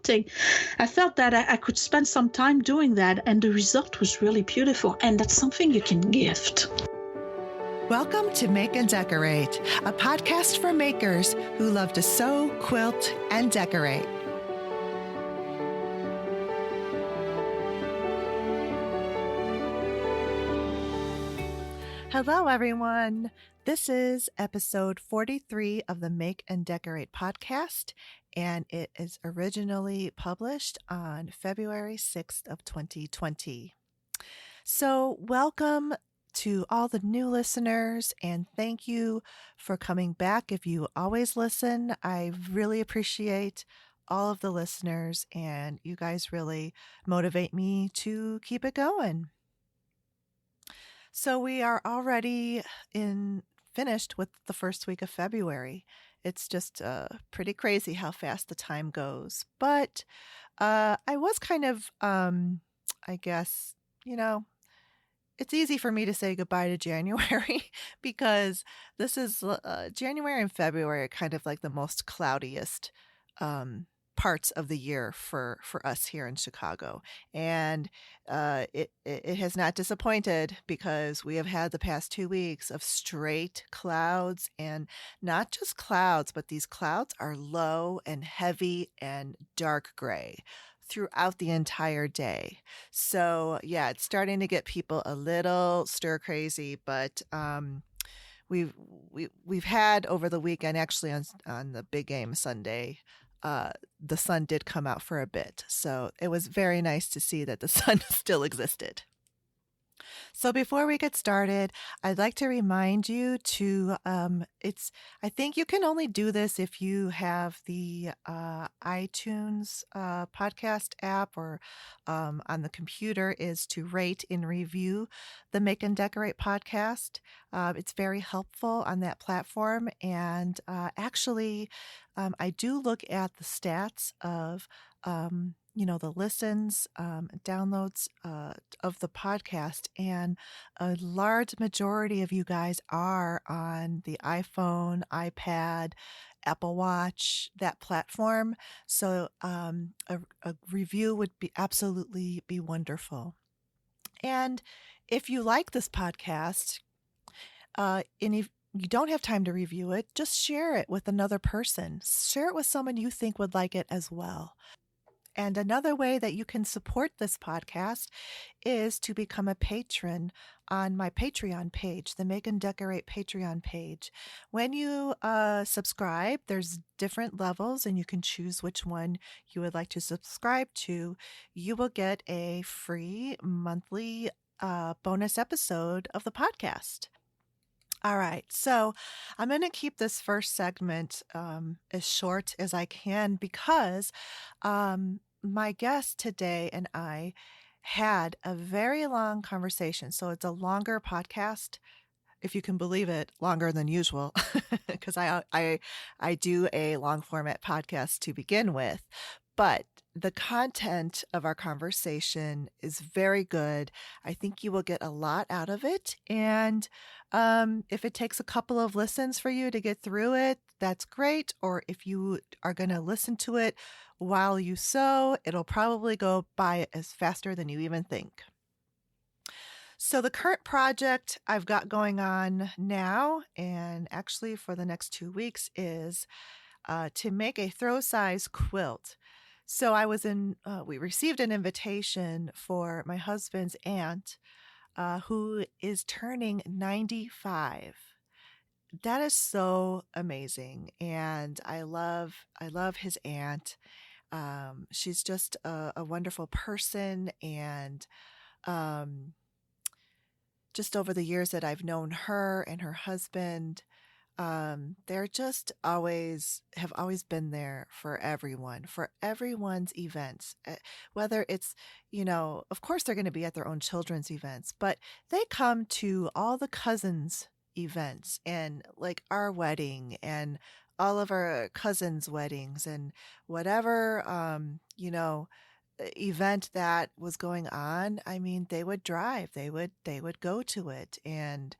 quilting, I felt that I could spend some time doing that, and the result was really beautiful, and that's something you can gift. Welcome to Make and Decorate, a podcast for makers who love to sew, quilt, and decorate. Hello, everyone. This is episode 43 of the Make and Decorate podcast, and it is originally published on February 6th of 2020. So welcome to all the new listeners, and thank you for coming back. If you always listen, I really appreciate all of the listeners, and you guys really motivate me to keep it going. So we are already finished with the first week of February. It's just pretty crazy how fast the time goes. But I was kind of, I guess, it's easy for me to say goodbye to January because this is January and February are kind of like the most cloudiest parts of the year for us here in Chicago. And it has not disappointed because we have had the past 2 weeks of straight clouds, and not just clouds, but these clouds are low and heavy and dark gray throughout the entire day. So yeah, it's starting to get people a little stir crazy, but we've had over the weekend, actually on the big game Sunday, the sun did come out for a bit. So it was very nice to see that the sun still existed. So before we get started, I'd like to remind you to, I think you can only do this if you have the iTunes podcast app or on the computer, is to rate and review the Make and Decorate podcast. It's very helpful on that platform. And actually, I do look at the stats of the listens, downloads of the podcast, and a large majority of you guys are on the iPhone, iPad, Apple Watch, that platform. So a review would be absolutely be wonderful. And if you like this podcast, and if you don't have time to review it, just share it with another person. Share it with someone you think would like it as well. And another way that you can support this podcast is to become a patron on my Patreon page, the Make and Decorate Patreon page. When you subscribe, there's different levels, and you can choose which one you would like to subscribe to. You will get a free monthly bonus episode of the podcast. All right, so I'm going to keep this first segment as short as I can because my guest today and I had a very long conversation. So it's a longer podcast, if you can believe it, longer than usual, because I do a long format podcast to begin with. But the content of our conversation is very good. I think you will get a lot out of it. And if it takes a couple of listens for you to get through it, that's great. Or if you are going to listen to it while you sew, it'll probably go by as faster than you even think. So the current project I've got going on now, and actually for the next 2 weeks, is to make a throw size quilt. So we received an invitation for my husband's aunt, who is turning 95. That is so amazing. And I love his aunt. She's just a wonderful person. And just over the years that I've known her and her husband, they're just have always been there for everyone, for everyone's events, whether it's, of course they're going to be at their own children's events, but they come to all the cousins' events and like our wedding and all of our cousins' weddings and whatever, event that was going on. I mean, they would drive, they would go to it. And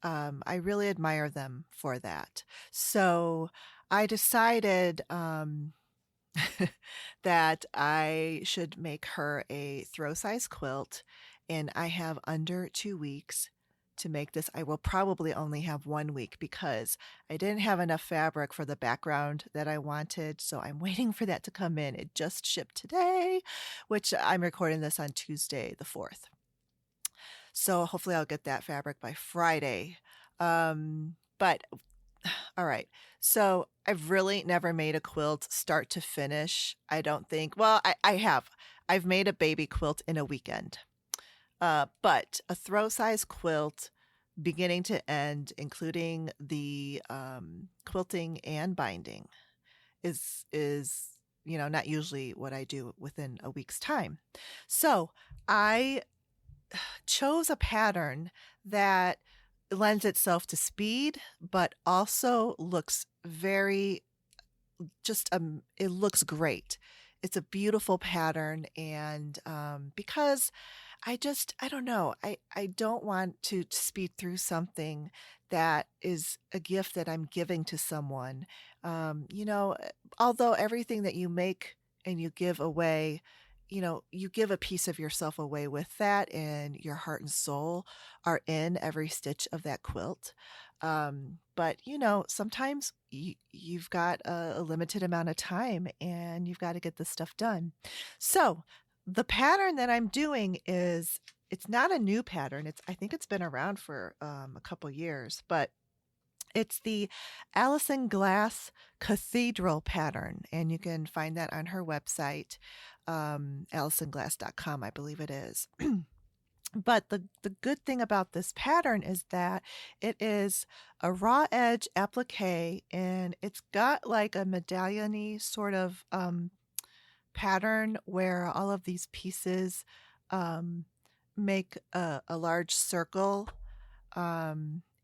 I really admire them for that. So I decided that I should make her a throw size quilt, and I have under 2 weeks to make this. I will probably only have 1 week because I didn't have enough fabric for the background that I wanted, so I'm waiting for that to come in. It just shipped today, which I'm recording this on Tuesday the 4th. So hopefully I'll get that fabric by Friday. But all right. So I've really never made a quilt start to finish. I don't think. Well, I have. I've made a baby quilt in a weekend. But a throw size quilt beginning to end, including the quilting and binding, is not usually what I do within a week's time. So I chose a pattern that lends itself to speed, but also looks very it looks great. It's a beautiful pattern, and because I don't know, I don't want to speed through something that is a gift that I'm giving to someone. Although everything that you make and you give away, you give a piece of yourself away with that, and your heart and soul are in every stitch of that quilt. But sometimes you've got a limited amount of time and you've got to get this stuff done. So the pattern that I'm doing it's not a new pattern. I think it's been around for a couple years, but it's the Alison Glass Cathedral pattern, and you can find that on her website, alisonglass.com, I believe it is. But the good thing about this pattern is that it is a raw edge applique, and it's got like a medallion-y sort of pattern where all of these pieces make a large circle.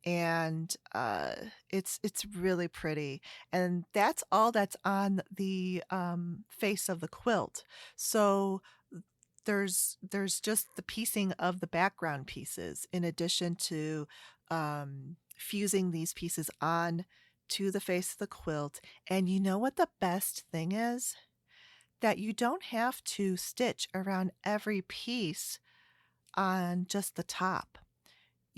And it's really pretty, and that's all that's on the face of the quilt. So there's just the piecing of the background pieces in addition to fusing these pieces on to the face of the quilt. And you know what the best thing is? That you don't have to stitch around every piece on just the top.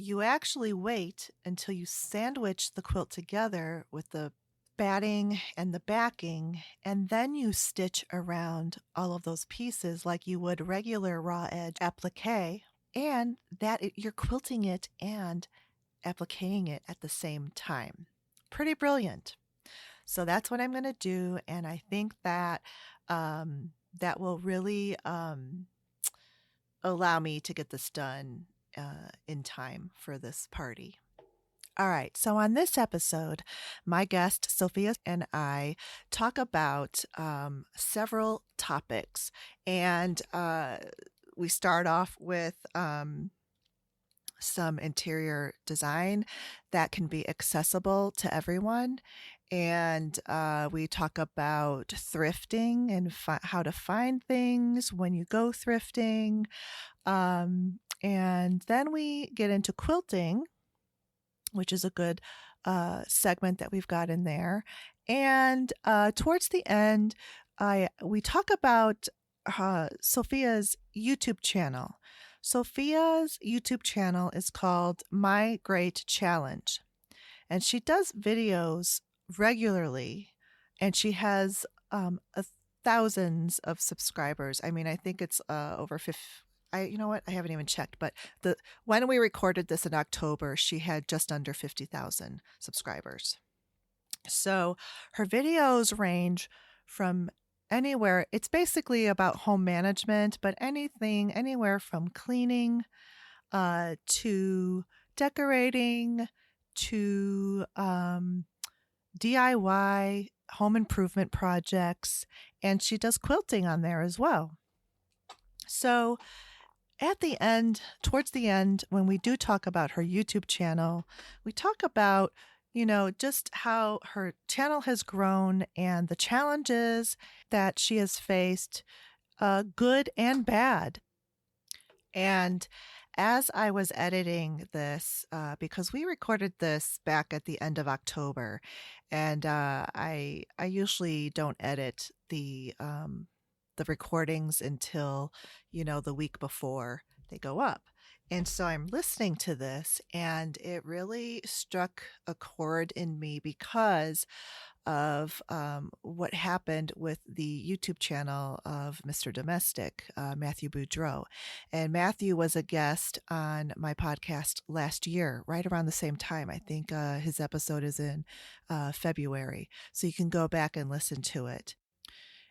You actually wait until you sandwich the quilt together with the batting and the backing, and then you stitch around all of those pieces like you would regular raw edge applique, and you're quilting it and appliquing it at the same time. Pretty brilliant. So that's what I'm going to do, and I think that that will really allow me to get this done in time for this party. All right, so on this episode, my guest Sophia and I talk about several topics, and we start off with some interior design that can be accessible to everyone. And we talk about thrifting and how to find things when you go thrifting. And then we get into quilting, which is a good segment that we've got in there. And towards the end, we talk about Sophia's YouTube channel. Sophia's YouTube channel is called My Great Challenge, and she does videos regularly, and she has thousands of subscribers. I mean, I think it's over 50. You know what? I haven't even checked, but when we recorded this in October, she had just under 50,000 subscribers. So her videos range from anywhere. It's basically about home management, but anywhere from cleaning to decorating to DIY home improvement projects, and she does quilting on there as well. So at the end, towards the end, when we do talk about her YouTube channel, we talk about, just how her channel has grown and the challenges that she has faced, good and bad. And as I was editing this, because we recorded this back at the end of October, and I usually don't edit the recordings until, the week before they go up. And so I'm listening to this, and it really struck a chord in me because of what happened with the YouTube channel of Mr. Domestic, Matthew Boudreau. And Matthew was a guest on my podcast last year, right around the same time. I think his episode is in February. So you can go back and listen to it.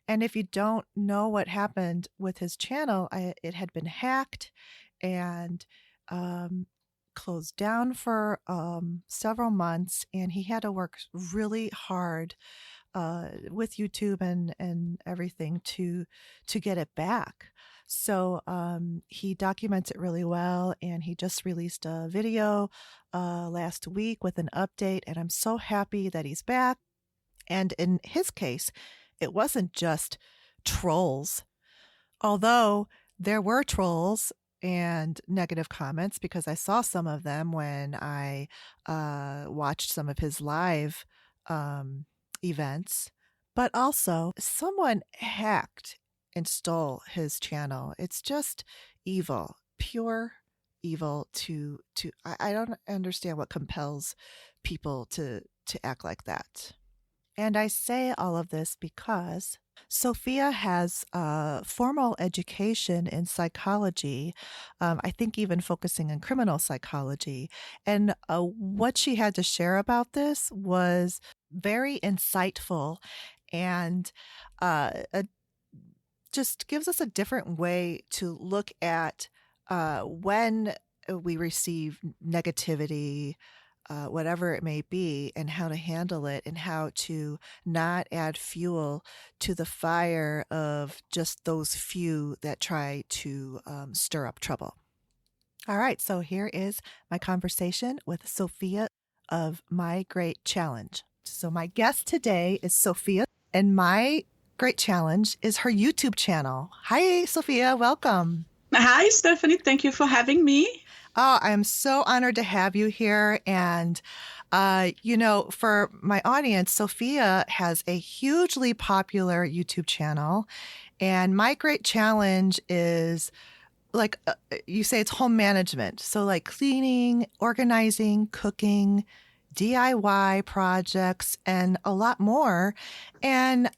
And if you don't know what happened with his channel, it had been hacked and closed down for several months, and he had to work really hard with YouTube and everything to get it back. So he documents it really well, and he just released a video last week with an update, and I'm so happy that he's back. And in his case, it wasn't just trolls, although there were trolls and negative comments, because I saw some of them when I watched some of his live events, but also someone hacked and stole his channel. It's just evil, pure evil. I don't understand what compels people to act like that. And I say all of this because Sophia has formal education in psychology, I think even focusing on criminal psychology. And what she had to share about this was very insightful and just gives us a different way to look at when we receive negativity, whatever it may be, and how to handle it, and how to not add fuel to the fire of just those few that try to stir up trouble. All right, so here is my conversation with Sophia of My Great Challenge. So my guest today is Sophia, and my great challenge is her YouTube channel. Hi, Sophia. Welcome. Hi, Stephanie. Thank you for having me. Oh, I am so honored to have you here. And, for my audience, Sophia has a hugely popular YouTube channel. And my great challenge is like, you say it's home management. So like cleaning, organizing, cooking, DIY projects, and a lot more. And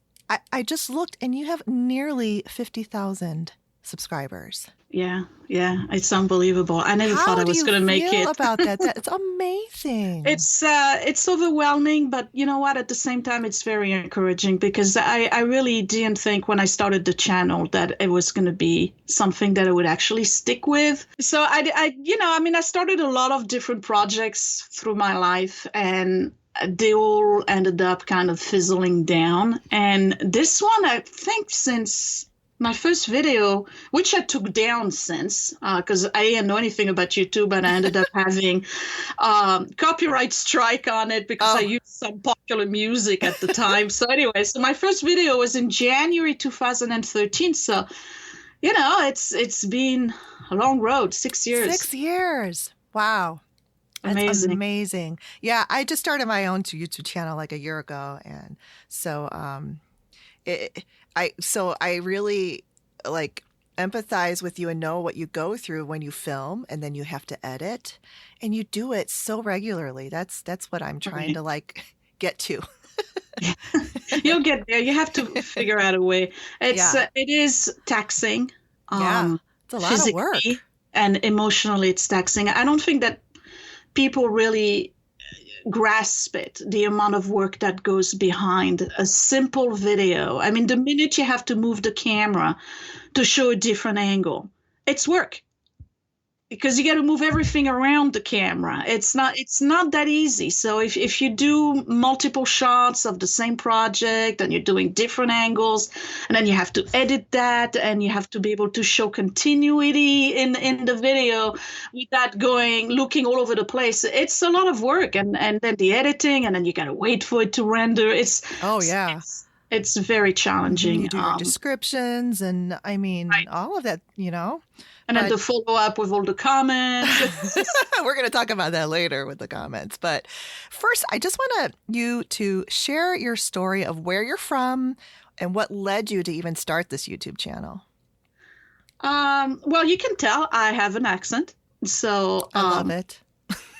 I just looked, and you have nearly 50,000 subscribers. Yeah, it's unbelievable. I never thought I was going to make it. How do you feel about that? It's amazing. It's overwhelming, but you know what? At the same time, it's very encouraging, because I really didn't think when I started the channel that it was going to be something that I would actually stick with. So I started a lot of different projects through my life, and they all ended up kind of fizzling down. And this one, I think, since my first video, which I took down since, because I didn't know anything about YouTube, and I ended up having copyright strike on it because I used some popular music at the time. So anyway, my first video was in January 2013. So, it's been a long road, 6 years. 6 years. Wow. That's amazing. Yeah, I just started my own YouTube channel like a year ago. And so I really empathize with you and know what you go through when you film and then you have to edit, and you do it so regularly. That's what I'm trying to get to. You'll get there. You have to figure out a way. It is taxing. It's a lot of work. And emotionally, it's taxing. I don't think that people really grasp it, the amount of work that goes behind a simple video. I mean, the minute you have to move the camera to show a different angle, it's work, because you got to move everything around the camera. It's not that easy. So if you do multiple shots of the same project and you're doing different angles, and then you have to edit that, and you have to be able to show continuity in the video without looking all over the place, it's a lot of work. And then the editing, and then you got to wait for it to render. It's It's very challenging. You do your descriptions and I mean, Right. all of that, And then but the follow up with all the comments. we're going to talk about that later with the comments. But first, I just want you to share your story of where you're from and what led you to even start this YouTube channel. Well, you can tell I have an accent. So I love it.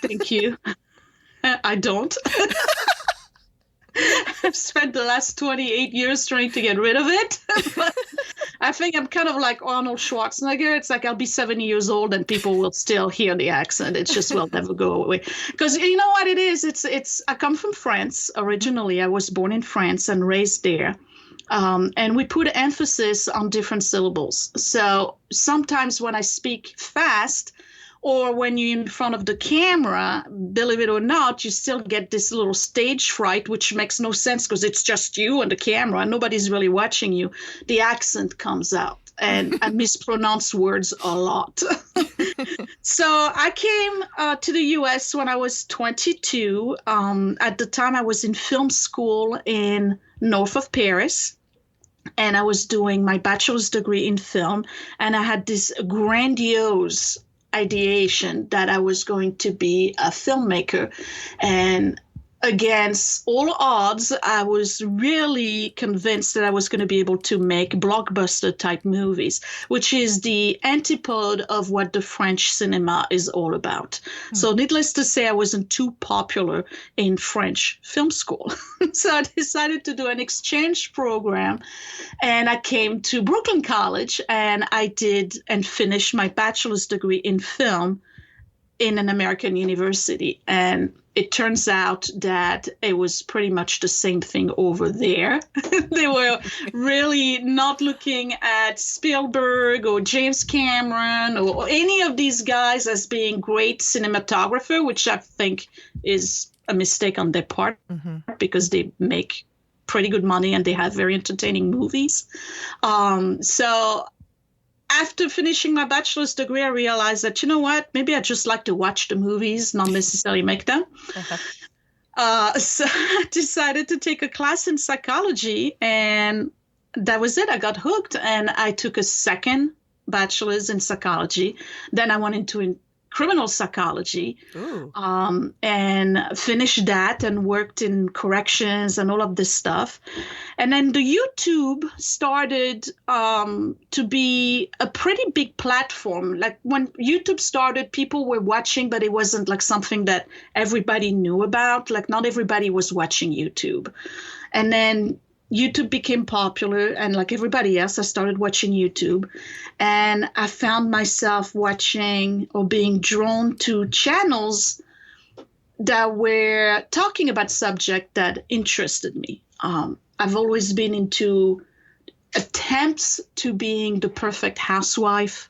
Thank you. I don't. I've spent the last 28 years trying to get rid of it. But I think I'm kind of like Arnold Schwarzenegger. It's like I'll be 70 years old and people will still hear the accent. It just will never go away. Because you know what it is? I come from France originally. I was born in France and raised there. And we put emphasis on different syllables. So sometimes when I speak fast, or when you're in front of the camera, believe it or not, you still get this little stage fright, which makes no sense because it's just you and the camera and nobody's really watching you. The accent comes out and I mispronounce words a lot. So I came to the US when I was 22. At the time, I was in film school in north of Paris. And I was doing my bachelor's degree in film. And I had this grandiose ideation that I was going to be a filmmaker. And against all odds, I was really convinced that I was going to be able to make blockbuster type movies, which is the antipode of what the French cinema is all about. So needless to say, I wasn't too popular in French film school. So I decided to do an exchange program and I came to Brooklyn College and I did and finished my bachelor's degree in film in an American university. And it turns out that it was pretty much the same thing over there. They were really not looking at Spielberg or James Cameron or any of these guys as being great cinematographer, which I think is a mistake on their part because they make pretty good money and they have very entertaining movies. So after finishing my bachelor's degree, I realized that, you know what, maybe I just like to watch the movies, not necessarily make them. So I decided to take a class in psychology, and that was it. I got hooked, and I took a second bachelor's in psychology. Then I went into criminal psychology and finished that and worked in corrections and all of this stuff. And then the YouTube started to be a pretty big platform. Like when YouTube started, people were watching, but it wasn't like something that everybody knew about. Like not everybody was watching YouTube. And then YouTube became popular, and like everybody else, I started watching YouTube, and I found myself watching or being drawn to channels that were talking about subjects that interested me. I've always been into attempts to being the perfect housewife,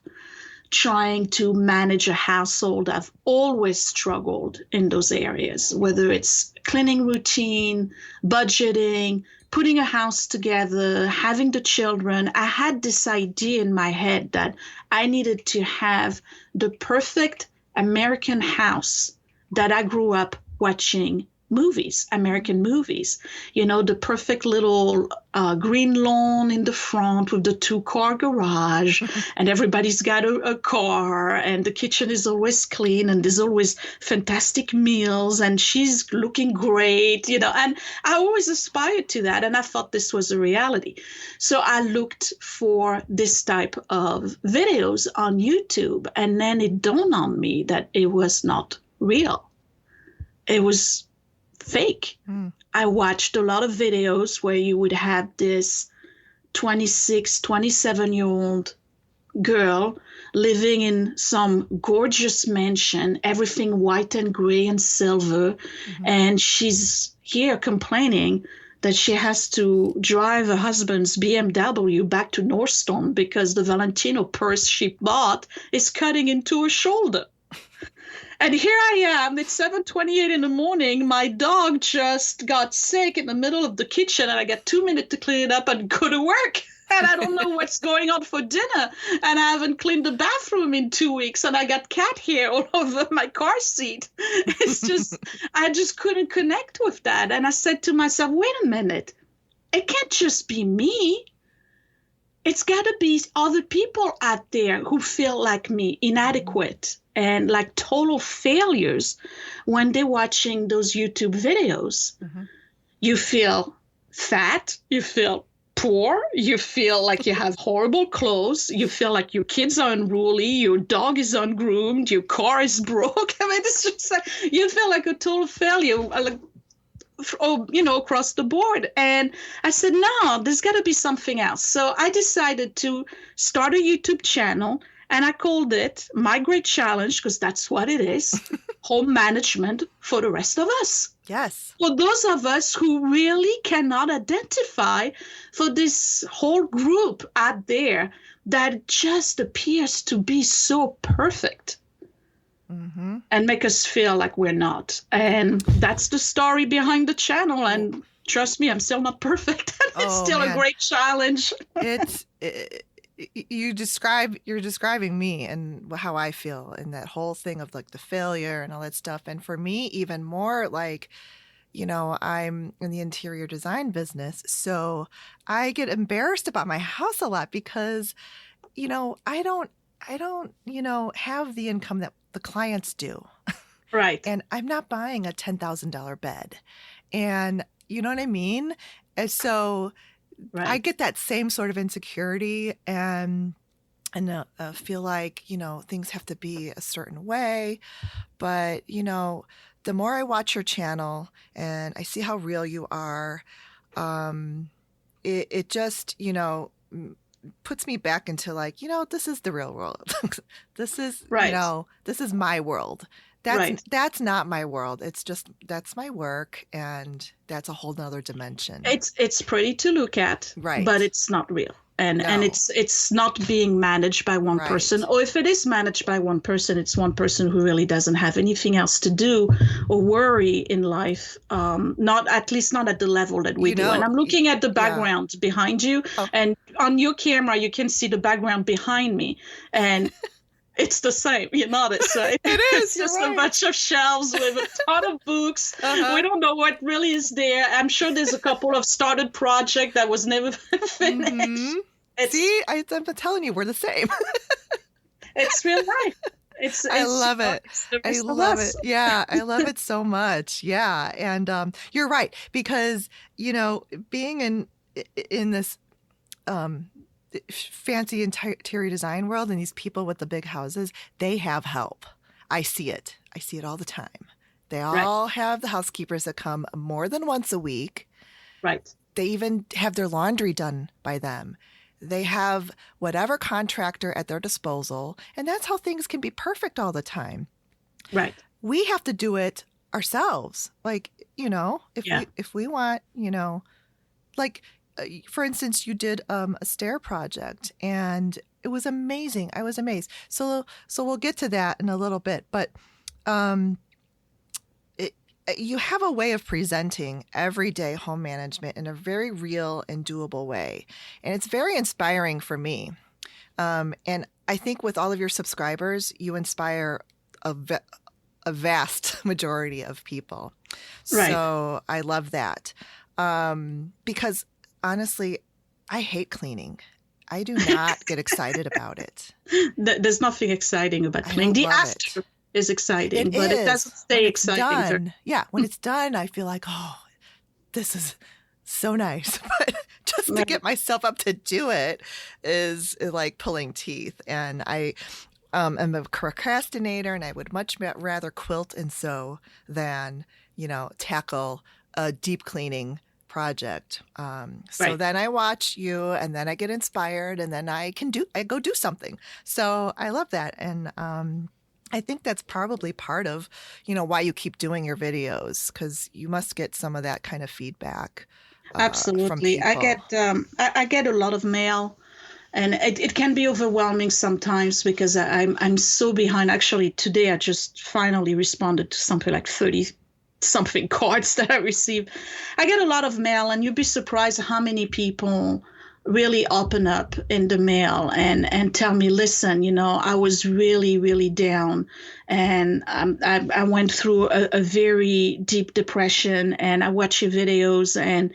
trying to manage a household. I've always struggled in those areas, whether it's cleaning routine, budgeting, putting a house together, having the children. I had this idea in my head that I needed to have the perfect American house that I grew up watching movies, American movies. You know, the perfect little green lawn in the front with the 2-car garage, and everybody's got a car, and the kitchen is always clean, and there's always fantastic meals, and she's looking great, you know. And I always aspired to that, and I thought this was a reality. So I looked for this type of videos on YouTube, and then it dawned on me that it was not real. It was fake. I watched a lot of videos where you would have this 26, 27-year-old girl living in some gorgeous mansion, everything white and gray and silver. And she's here complaining that she has to drive her husband's BMW back to Nordstrom because the Valentino purse she bought is cutting into her shoulder. And here I am, it's 7:28 in the morning. My dog just got sick in the middle of the kitchen, and I got 2 minutes to clean it up and go to work. And I don't know what's going on for dinner. And I haven't cleaned the bathroom in 2 weeks, and I got cat hair all over my car seat. It's just, I just couldn't connect with that. And I said to myself, wait a minute. it can't just be me. It's got to be other people out there who feel like me, inadequate and like total failures when they're watching those YouTube videos. Mm-hmm. You feel fat, you feel poor, you feel like you have horrible clothes, you feel like your kids are unruly, your dog is ungroomed, your car is broke. I mean, it's just like you feel like a total failure, like, across the board. And I said, no, there's got to be something else. So I decided to start a YouTube channel, and I called it My Great Challenge, because that's what it is. Home management for the rest of us. Yes. For those of us who really cannot identify for this whole group out there that just appears to be so perfect. Mm-hmm. And make us feel like we're not. And that's the story behind the channel. And trust me, I'm still not perfect. It's still a great challenge. You're describing me and how I feel in that whole thing of like the failure and all that stuff. And for me, even more like, I'm in the interior design business. So I get embarrassed about my house a lot because, I don't, have the income that the clients do. Right. And I'm not buying a $10,000 bed. And you know what I mean? And so I get that same sort of insecurity and feel like, things have to be a certain way. But, the more I watch your channel and I see how real you are, it just, puts me back into like, this is the real world. This is, this is my world. That's not my world. It's just, that's my work. And that's a whole nother dimension. It's pretty to look at, but it's not real. And it's not being managed by one person. Or if it is managed by one person, it's one person who really doesn't have anything else to do or worry in life. At least not at the level that we do. And I'm looking at the background behind you, and on your camera you can see the background behind me, and it's the same. You notice, so it's just a bunch of shelves with a ton of books. We don't know what really is there. I'm sure there's a couple of started project that was never finished. Mm-hmm. See, I'm telling you, we're the same. It's real life. I love it. I love it. Yeah, I love it so much. Yeah, and you're right, because being in this fancy interior design world and these people with the big houses, they have help. I see it all the time. They all have the housekeepers that come more than once a week. Right. They even have their laundry done by them. They have whatever contractor at their disposal, and that's how things can be perfect all the time. Right. We have to do it ourselves. Like, if we want, like, for instance, you did a stair project, and it was amazing. I was amazed. So we'll get to that in a little bit, but you have a way of presenting everyday home management in a very real and doable way, and it's very inspiring for me. And I think with all of your subscribers, you inspire a vast majority of people. Right. So I love that, because honestly, I hate cleaning. I do not get excited about it. There's nothing exciting about cleaning. The after is exciting, it doesn't stay exciting. When it's done, I feel like, oh, this is so nice. But just to get myself up to do it is like pulling teeth. And I am a procrastinator, and I would much rather quilt and sew than, tackle a deep cleaning project. So then I watch you, and then I get inspired, and then I go do something. So I love that. And I think that's probably part of, why you keep doing your videos, because you must get some of that kind of feedback. Absolutely. From people. I get a lot of mail, and it can be overwhelming sometimes because I'm so behind. Actually, today I just finally responded to something like 30 something cards that I received. I get a lot of mail, and you'd be surprised how many people really open up in the mail and tell me, listen, I was really, really down, and I went through a very deep depression, and I watch your videos, and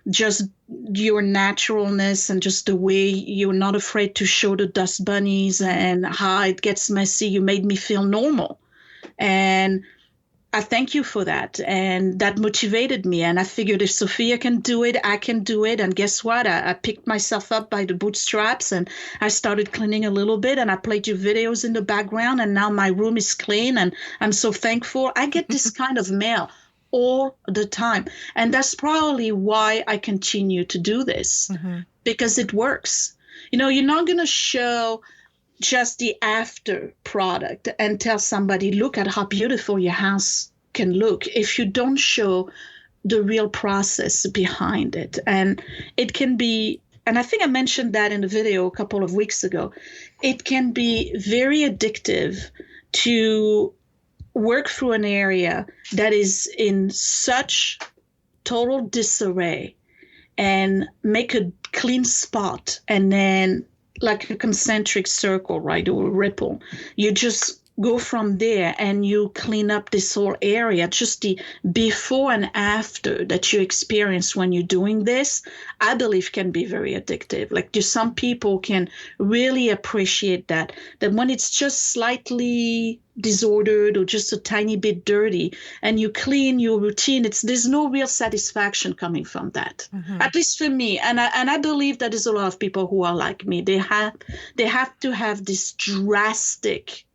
just your naturalness and just the way you're not afraid to show the dust bunnies and how it gets messy. You made me feel normal. And I thank you for that. And that motivated me. And I figured if Sophia can do it, I can do it. And guess what? I picked myself up by the bootstraps and I started cleaning a little bit, and I played your videos in the background, and now my room is clean and I'm so thankful. I get this kind of mail all the time. And that's probably why I continue to do this, because it works. You're not going to show just the after product and tell somebody, look at how beautiful your house can look, if you don't show the real process behind it. And it can be, and I think I mentioned that in the video a couple of weeks ago, it can be very addictive to work through an area that is in such total disarray and make a clean spot, and then like a concentric circle, right, or a ripple. You just go from there and you clean up this whole area. Just the before and after that you experience when you're doing this, I believe can be very addictive. Like just some people can really appreciate that when it's just slightly disordered or just a tiny bit dirty and you clean your routine, there's no real satisfaction coming from that. At least for me. And I believe that there's a lot of people who are like me. They have to have this drastic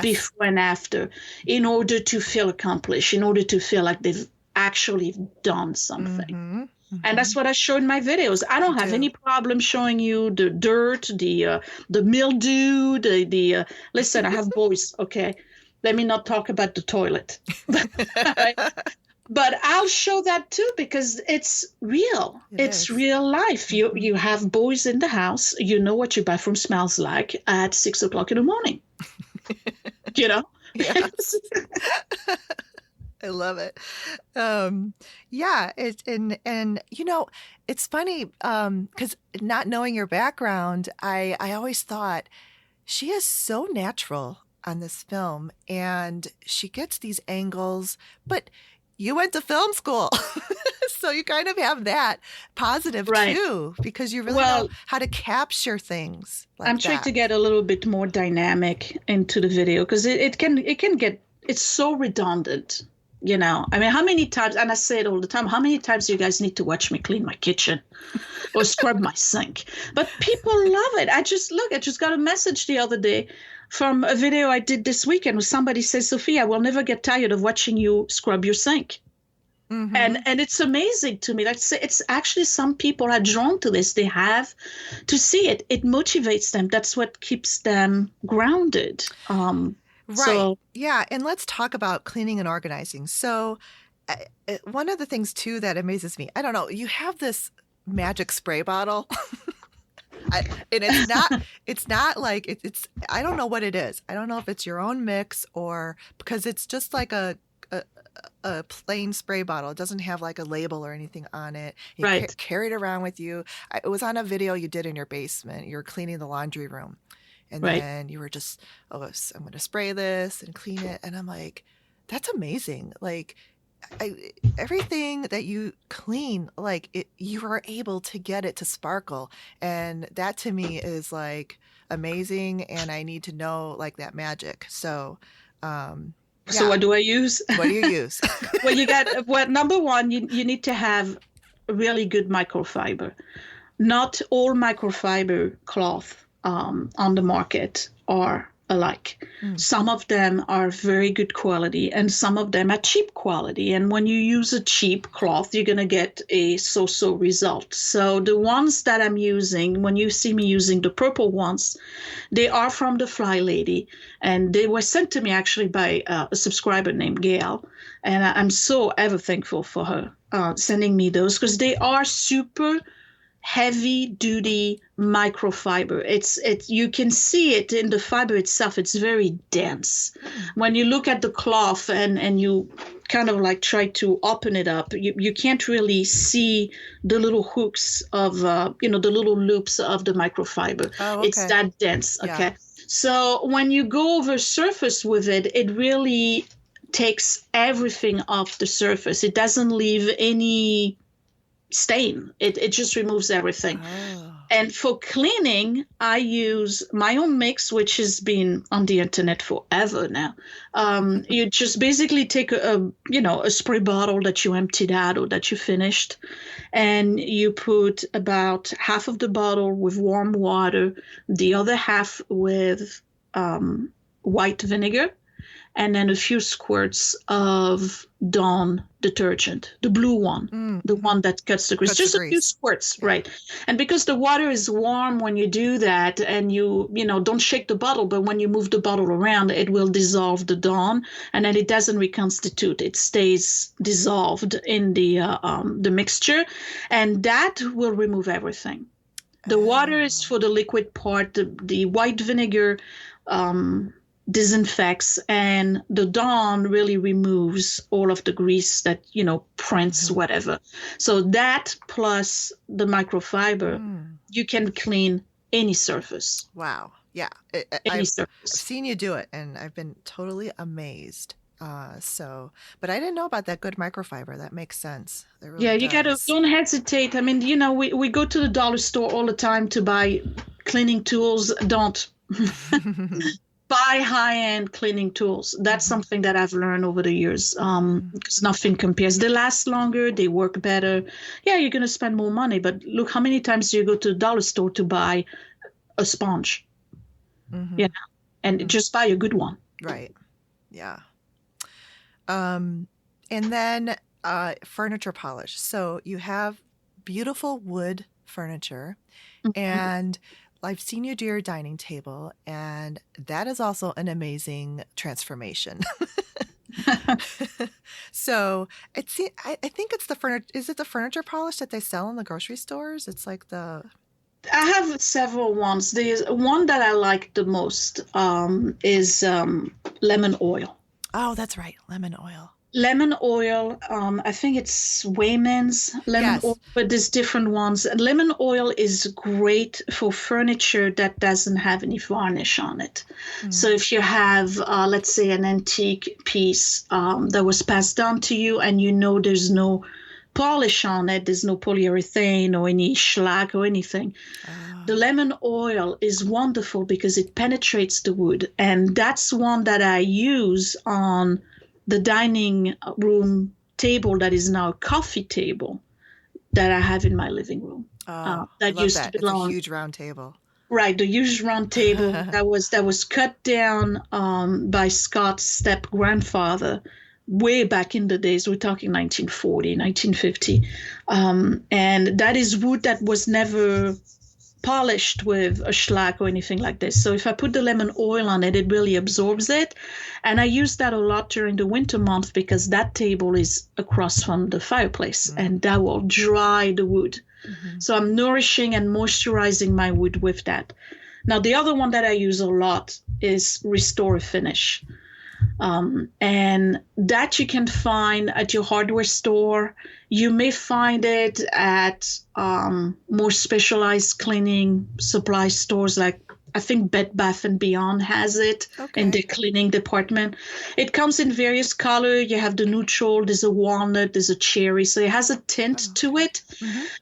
before and after in order to feel accomplished, in order to feel like they've actually done something. And that's what I show in my videos. I don't have any problem showing you the dirt, the mildew, the listen, I have boys, okay? Let me not talk about the toilet. But I'll show that too, because it's real. It's real life. You have boys in the house. You know what your bathroom smells like at 6 o'clock in the morning. Yes. I love it. Yeah, it's funny because not knowing your background, I always thought she is so natural on this film, and she gets these angles, but you went to film school. So you kind of have that positive too, because you really know how to capture things like I'm trying to get a little bit more dynamic into the video, because it can get, it's so redundant. I mean, how many times, and I say it all the time, how many times do you guys need to watch me clean my kitchen or scrub my sink? But people love it. I just got a message the other day from a video I did this weekend where somebody says, Sophia, I will never get tired of watching you scrub your sink. And it's amazing to me. Like, it's actually some people are drawn to this. They have to see it. It motivates them. That's what keeps them grounded. Right. So, yeah. And let's talk about cleaning and organizing. So one of the things too that amazes me, I don't know, you have this magic spray bottle. And it's not like it's, I don't know what it is. I don't know if it's your own mix or because it's just like a plain spray bottle. It doesn't have like a label or anything on it. You carry it around with you. It was on a video you did in your basement. You were cleaning the laundry room. And then you were just, I'm going to spray this and clean it. And I'm like, that's amazing. Like everything that you clean, like you are able to get it to sparkle. And that to me is like amazing. And I need to know like that magic. So, So what do I use? What do you use? Well, number one, you need to have really good microfiber. Not all microfiber cloth on the market are alike. Some of them are very good quality and some of them are cheap quality. And when you use a cheap cloth, you're going to get a so-so result. So the ones that I'm using, when you see me using the purple ones, they are from the Fly Lady. And they were sent to me actually by a subscriber named Gail. And I'm so ever thankful for her sending me those, because they are super heavy duty microfiber. It's you can see it in the fiber itself. It's very dense. When you look at the cloth and you kind of like try to open it up, you can't really see the little hooks of the little loops of the microfiber. Oh, okay. It's that dense. Okay. Yeah. So when you go over surface with it, it really takes everything off the surface. It doesn't leave any stain. It just removes everything. Oh. And for cleaning, I use my own mix, which has been on the internet forever now. You just basically take a spray bottle that you emptied out or that you finished, and you put about half of the bottle with warm water, the other half with white vinegar, and then a few squirts of Dawn detergent, the blue one, the one that cuts the grease. Cuts Just the a few grease. squirts, Yeah. right? And because the water is warm when you do that, and you don't shake the bottle, but when you move the bottle around, it will dissolve the Dawn, and then it doesn't reconstitute. It stays dissolved in the mixture, and that will remove everything. The water is for the liquid part. The white vinegar disinfects, and the Dawn really removes all of the grease that prints whatever. So that plus the microfiber, you can clean any surface. Wow. Yeah. Any I've surface. seen you do it, and I've been totally amazed. But I didn't know about that good microfiber. That makes sense. It really Yeah, you does. don't hesitate. I mean, we go to the dollar store all the time to buy cleaning tools. Don't buy high-end cleaning tools. That's something that I've learned over the years, because nothing compares. They last longer, they work better. Yeah, you're going to spend more money, but look how many times do you go to the dollar store to buy a sponge? And just buy a good one. Right. Yeah. And then furniture polish. So you have beautiful wood furniture, and I've seen you do your dining table, and that is also an amazing transformation. So I think it's the furniture. Is it the furniture polish that they sell in the grocery stores? It's like I have several ones. There's one that I like the most is lemon oil. Oh, that's right, lemon oil. Lemon oil, I think it's Wayman's lemon oil, but there's different ones. Lemon oil is great for furniture that doesn't have any varnish on it. So if you have, let's say, an antique piece that was passed down to you, and there's no polish on it, there's no polyurethane or any shellac or anything. The lemon oil is wonderful because it penetrates the wood, and that's one that I use on the dining room table that is now a coffee table that I have in my living room. That used to belong. It's a huge round table. Right, the huge round table that was cut down by Scott's step grandfather way back in the days. We're talking 1940, 1950. And that is wood that was never polished with a shellac or anything like this. So if I put the lemon oil on it, it really absorbs it. And I use that a lot during the winter months because that table is across from the fireplace and that will dry the wood. So I'm nourishing and moisturizing my wood with that. Now, the other one that I use a lot is Restore Finish. And that you can find at your hardware store. You may find it at more specialized cleaning supply stores, like I think Bed Bath & Beyond has it in the cleaning department. It comes in various colors. You have the neutral, there's a walnut, there's a cherry. So it has a tint to it.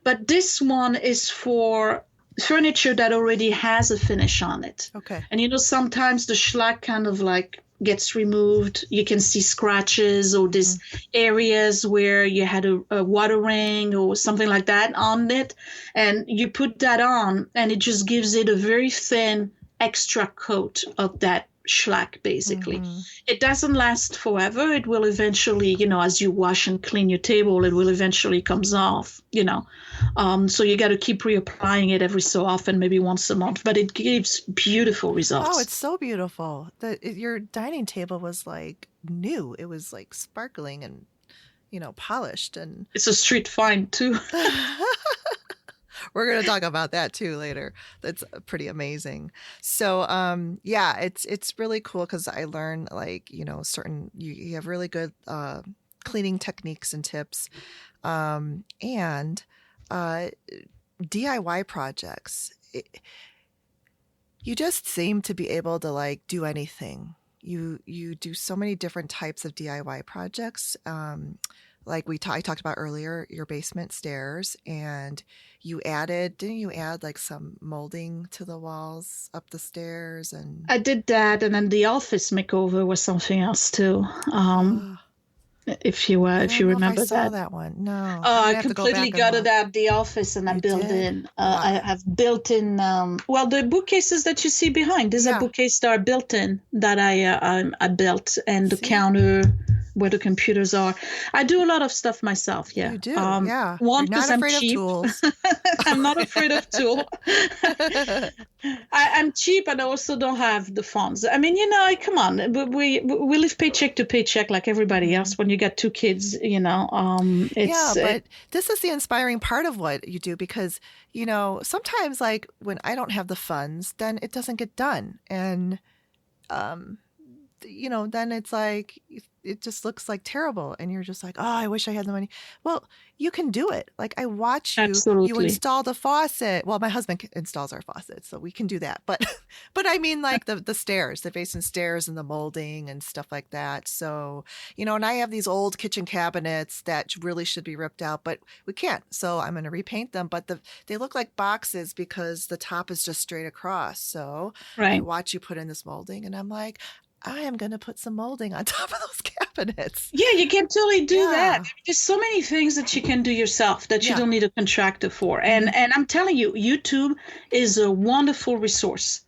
But this one is for furniture that already has a finish on it. And sometimes the shellac kind of like gets removed. You can see scratches or these areas where you had a water ring or something like that on it, and you put that on and it just gives it a very thin extra coat of that shellac basically. It doesn't last forever. It will eventually, as you wash and clean your table, it will eventually comes off, so you got to keep reapplying it every so often, maybe once a month, but it gives beautiful results. Oh, it's so beautiful. Your dining table was like new. It was like sparkling and polished, and it's a street find too. We're going to talk about that too later. That's pretty amazing. So, yeah, it's really cool because I learned certain, you have really good cleaning techniques and tips, and DIY projects. You just seem to be able to do anything. You do so many different types of DIY projects. like I talked about earlier, your basement stairs, and didn't you add like some molding to the walls up the stairs and I did that, and then the office makeover was something else too. oh, I If you don't know if I remember saw that. that one. No, Oh, I'm I gonna have to go completely back and gutted look. out the office and I You built did? in. I Wow. have built in, well, the bookcases that you see behind. There's a Yeah. bookcase that are built in that I built, and the See? counter where the computers are. I do a lot of stuff myself. Yeah. You do. Yeah. One, You're not because I'm afraid of cheap. tools. I'm not afraid of tool. I'm cheap, and I also don't have the funds. I mean, come on, we live paycheck to paycheck like everybody Mhm. else. When you got two kids, Yeah, it's but this is the inspiring part of what you do because, sometimes like when I don't have the funds, then it doesn't get done. And um then it's like it just looks like terrible and you're just like, "Oh, I wish I had the money." Well, you can do it. Like I watch you absolutely install the faucet. Well, my husband installs our faucet, so we can do that. But but I mean like the stairs, the basement stairs and the molding and stuff like that. So, and I have these old kitchen cabinets that really should be ripped out, but we can't. So I'm going to repaint them, but they look like boxes because the top is just straight across. So I right. watch you put in this molding and I'm like, I am going to put some molding on top of those cabinets. Yeah, you can totally do that. I Yeah. mean, there's so many things that you can do yourself that you Yeah. don't need a contractor for. Hmm. And I'm telling you, YouTube is a wonderful resource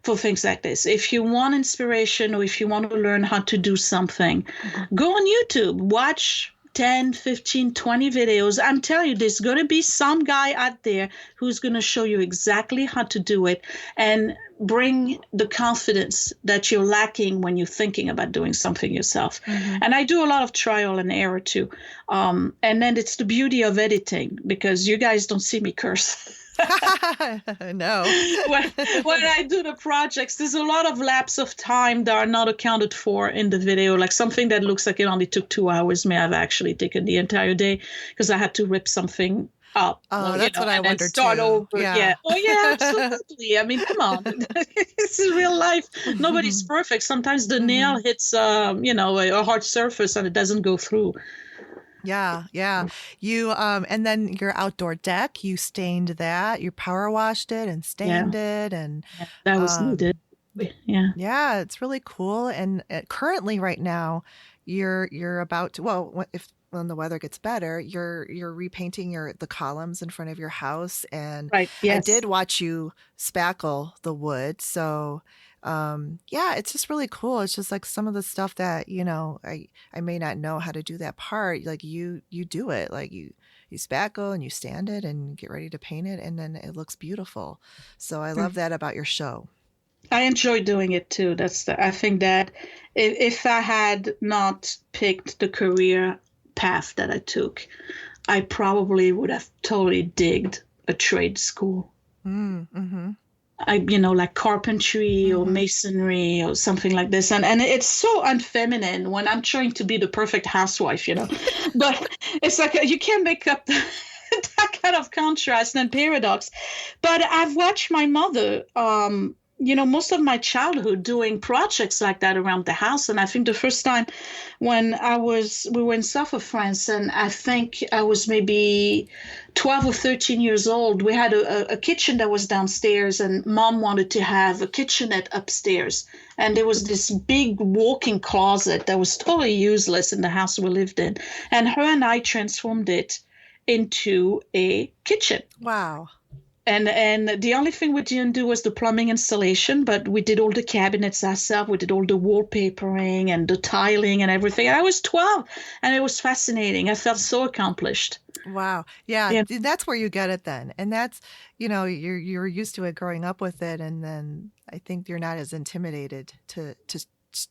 for things like this. If you want inspiration or if you want to learn how to do something, Hmm. go on YouTube, watch 10, 15, 20 videos. I'm telling you, there's going to be some guy out there who's going to show you exactly how to do it and bring the confidence that you're lacking when you're thinking about doing something yourself. Hmm. And I do a lot of trial and error too. And then it's the beauty of editing because you guys don't see me curse. No. when I do the projects, there's a lot of lapse of time that are not accounted for in the video. Like something that looks like it only took 2 hours may have actually taken the entire day because I had to rip something up. Oh, that's what I and then wondered start too. over. Yeah. Yeah. Oh, yeah, absolutely. I mean, come on. This is real life. Nobody's perfect. Sometimes the nail hits, a hard surface and it doesn't go through. Yeah, yeah. You and then your outdoor deck, you stained that, you power washed it and Yeah. stained it and Yeah, that was needed. Yeah. yeah, it's really cool and currently right now you're about to if when the weather gets better, you're repainting the columns in front of your house and Right. I Yes. did watch you spackle the wood. So yeah, it's just really cool. It's just like some of the stuff that, I may not know how to do that part. Like you do it. Like you spackle and you stand it and get ready to paint it and then it looks beautiful. So I love that about your show. I enjoy doing it too. I think that if I had not picked the career path that I took, I probably would have totally digged a trade school. Mm-hmm. Like carpentry or masonry or something like this. And it's so unfeminine when I'm trying to be the perfect housewife, But it's like you can't make up that kind of contrast and paradox. But I've watched my mother, most of my childhood doing projects like that around the house. And I think the first time when we were in south of France, and I think I was maybe 12 or 13 years old, we had a kitchen that was downstairs and mom wanted to have a kitchenette upstairs. And there was this big walk-in closet that was totally useless in the house we lived in. And her and I transformed it into a kitchen. Wow. And the only thing we didn't do was the plumbing installation, but we did all the cabinets ourselves. We did all the wallpapering and the tiling and everything. And I was 12 and it was fascinating. I felt so accomplished. Wow. Yeah. That's where you get it then. And that's, you're used to it growing up with it. And then I think you're not as intimidated to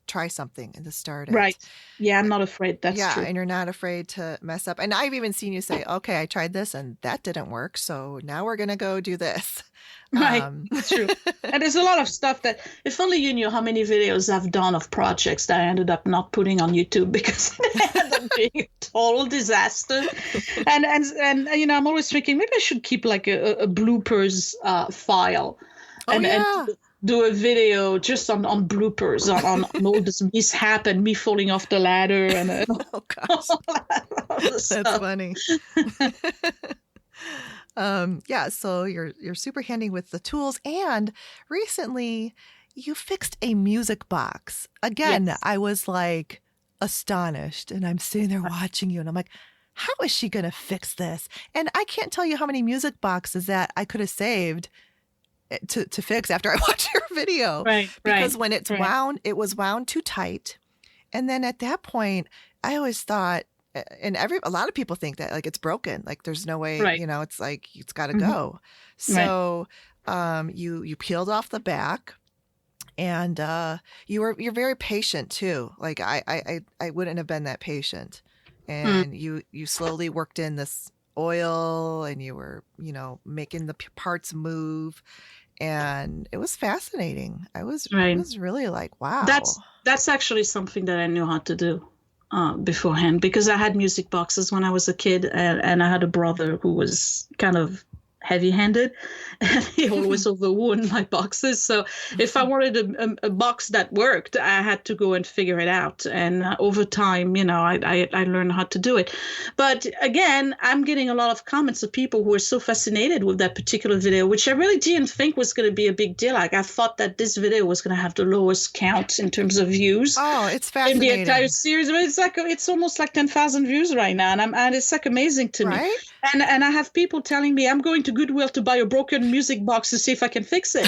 try something and to start it. Right. Yeah, I'm not afraid. That's true. Yeah, and you're not afraid to mess up. And I've even seen you say, okay, I tried this and that didn't work. So now we're going to go do this. Right. That's true. And there's a lot of stuff that, if only you knew how many videos I've done of projects that I ended up not putting on YouTube because they ended up being a total disaster. And I'm always thinking maybe I should keep like a bloopers file. Oh, And yeah. do a video just on bloopers on all this mishap and me falling off the ladder and Oh gosh, all the that's stuff. funny. Yeah, so you're super handy with the tools, and recently you fixed a music box. Again, Yes. I was like astonished, and I'm sitting there watching you, and I'm like, how is she gonna fix this? And I can't tell you how many music boxes that I could have saved to fix after I watched your video. Right, Because right, when it's right. wound, it was wound too tight. And then at that point, I always thought, and a lot of people think that like it's broken, like there's no way, Right. it's like it's got to Hmm. go. Right. So, you peeled off the back, and you're very patient too. Like I wouldn't have been that patient, Mm. and you slowly worked in this oil, and you were making the parts move, and it was fascinating. I Right. was really like, wow. That's actually something that I knew how to do beforehand because I had music boxes when I was a kid, and I had a brother who was kind of heavy-handed, and he always overwound my boxes. So if I wanted a box that worked, I had to go and figure it out. And over time, I learned how to do it. But again, I'm getting a lot of comments of people who are so fascinated with that particular video, which I really didn't think was going to be a big deal. Like I thought that this video was going to have the lowest count in terms of views Oh, it's in the entire fascinating. series. But it's almost like 10,000 views right now, and it's like amazing to me. Right? And I have people telling me I'm going to Goodwill to buy a broken music box to see if I can fix it.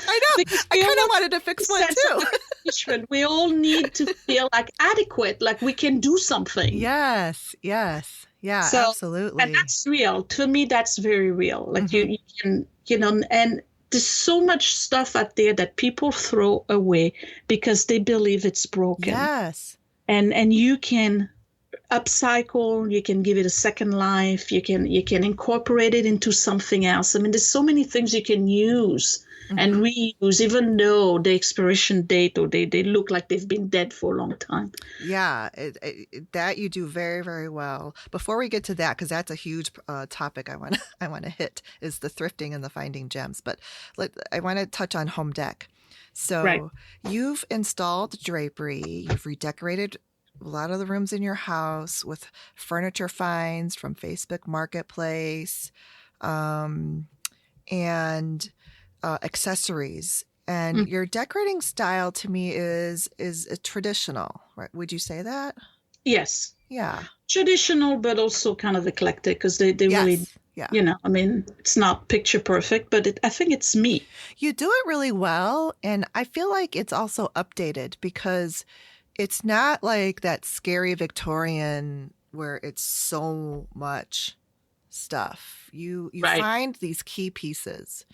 I know. Because I we all kind of want wanted to a fix one sense too. of accomplishment. We all need to feel like adequate, like we can do something. Yes. Yes. Yeah, So, and absolutely. that's real. To me, that's very real. Like you can, and there's so much stuff out there that people throw away because they believe it's broken. Yes. And you can upcycle, you can give it a second life, you can incorporate it into something else. I mean, there's so many things you can use and reuse, even though the expiration date or they look like they've been dead for a long time. Yeah, that you do very, very well. Before we get to that, because that's a huge topic I want to hit, is the thrifting and the finding gems. But I want to touch on home deck. Right. So you've installed drapery, you've redecorated a lot of the rooms in your house with furniture finds from Facebook Marketplace, and accessories. And your decorating style to me is traditional, right? Would you say that? Yes. Yeah. Traditional, but also kind of eclectic because they really, Yeah. I mean, it's not picture perfect, but I think it's me. You do it really well. And I feel like it's also updated because it's not like that scary Victorian where it's so much stuff. You Right. find these key pieces,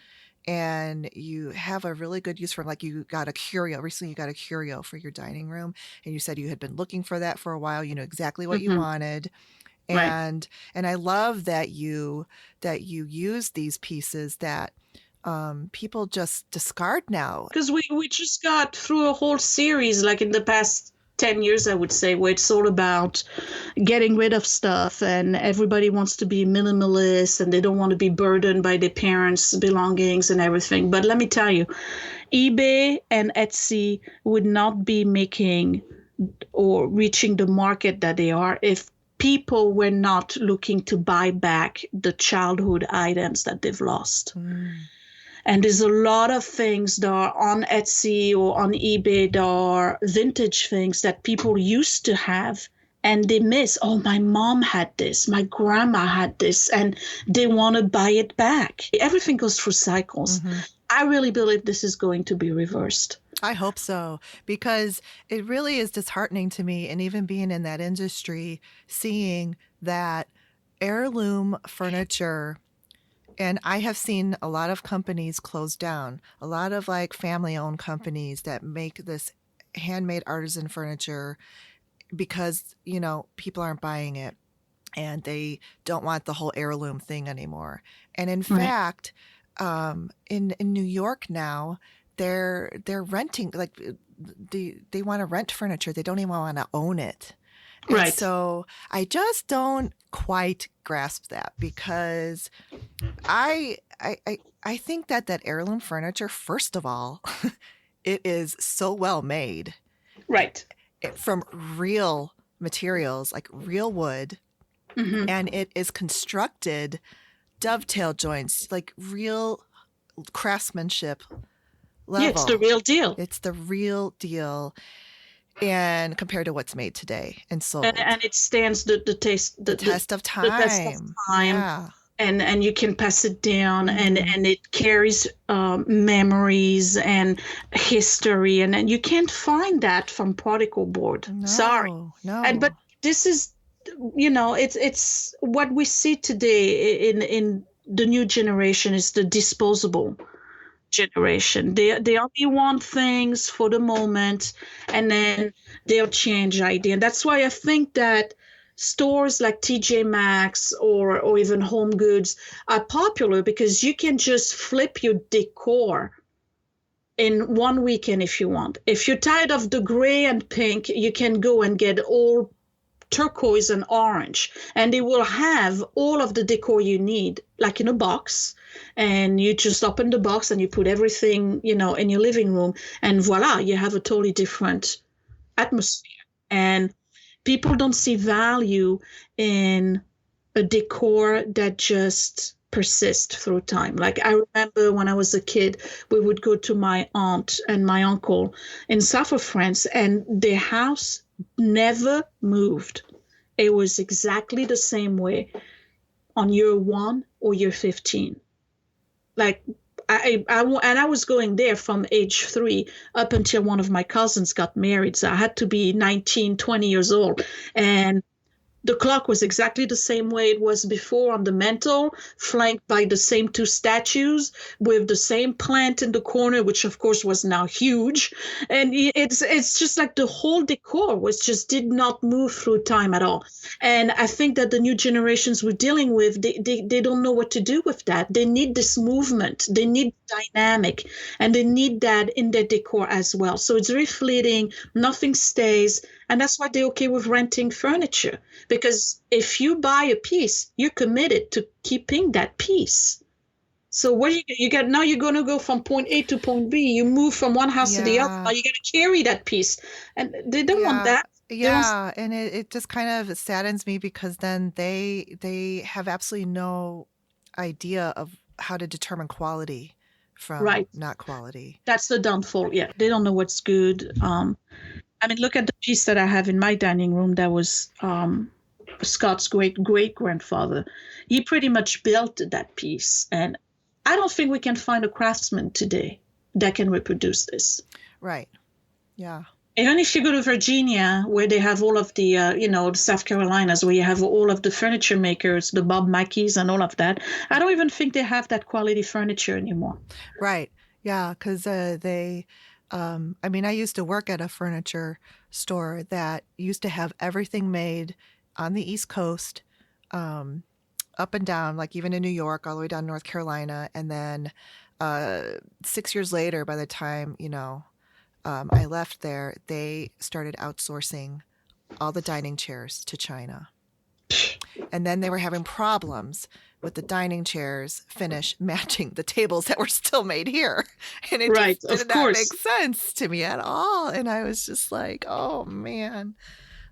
and you have a really good use for them. Like you got a curio. Recently you got a curio for your dining room, and you said you had been looking for that for a while. You know exactly what you wanted. Right. And I love that you use these pieces that people just discard now. Because we just got through a whole series, like in the past 10 years, I would say, where it's all about getting rid of stuff and everybody wants to be minimalist and they don't want to be burdened by their parents' belongings and everything. But let me tell you, eBay and Etsy would not be making or reaching the market that they are if people were not looking to buy back the childhood items that they've lost. And there's a lot of things that are on Etsy or on eBay that are vintage things that people used to have and they miss. Oh, my mom had this, my grandma had this, and they want to buy it back. Everything goes through cycles. I really believe this is going to be reversed. I hope so, because it really is disheartening to me. And even being in that industry, seeing that heirloom furniture, and I have seen a lot of companies close down, a lot of like family owned companies that make this handmade artisan furniture because, people aren't buying it and they don't want the whole heirloom thing anymore. And in fact, in New York now, they're renting, like they want to rent furniture. They don't even want to own it. And Right. so I just don't quite grasp that because I think that heirloom furniture, first of all, it is so well made Right. from real materials, like real wood, Hmm. and it is constructed dovetail joints, like real craftsmanship Yeah, it's the level. real deal. It's the real deal, and compared to what's made today and sold, And it stands the test of the test of time. time, Yeah. and you can pass it down, Mm-hmm. and it carries memories and history, and you can't find that from particle board. Sorry. No, But no. this is, it's what we see today in the new generation is the disposable generation. They only want things for the moment, and then they'll change idea. And that's why I think that stores like TJ Maxx or even Home Goods are popular, because you can just flip your decor in one weekend if you want. If you're tired of the gray and pink, you can go and get all turquoise and orange, and they will have all of the decor you need, like in a box. And you just open the box and you put everything, in your living room, and voila, you have a totally different atmosphere. And people don't see value in a decor that just persists through time. Like, I remember when I was a kid, we would go to my aunt and my uncle in south of France, and their house never moved. It was exactly the same way on year 1 or year 15. Like, and I was going there from age 3 up until one of my cousins got married. So I had to be 19, 20 years old. And the clock was exactly the same way it was before on the mantle, flanked by the same 2 statues with the same plant in the corner, which of course was now huge. And it's just like the whole decor was just did not move through time at all. And I think that the new generations we're dealing with, they don't know what to do with that. They need this movement. They need dynamic, and they need that in their decor as well. So it's very fleeting. Nothing stays. And that's why they're okay with renting furniture. Because if you buy a piece, you're committed to keeping that piece. So what you got now? You're going to go from point A to point B. You move from one house to the other. Now Yeah. you got to carry that piece, and they don't want Yeah. that. They don't. Yeah. And it just kind of saddens me because then they have absolutely no idea of how to determine quality from Right. not quality. That's the downfall. Yeah, they don't know what's good. I mean, look at the piece that I have in my dining room. That was Scott's great great grandfather. He pretty much built that piece, and I don't think we can find a craftsman today that can reproduce this. Right. Yeah. Even if you go to Virginia, where they have all of the, the South Carolinas, where you have all of the furniture makers, the Bob Mackeys and all of that, I don't even think they have that quality furniture anymore. Right. Yeah. Because I mean, I used to work at a furniture store that used to have everything made on the East Coast, up and down, like even in New York, all the way down North Carolina. And then 6 years later, by the time, I left there, they started outsourcing all the dining chairs to China. And then they were having problems with the dining chairs finish matching the tables that were still made here. And it Right, just of did not make course. sense to me at all. And I was just like, oh man.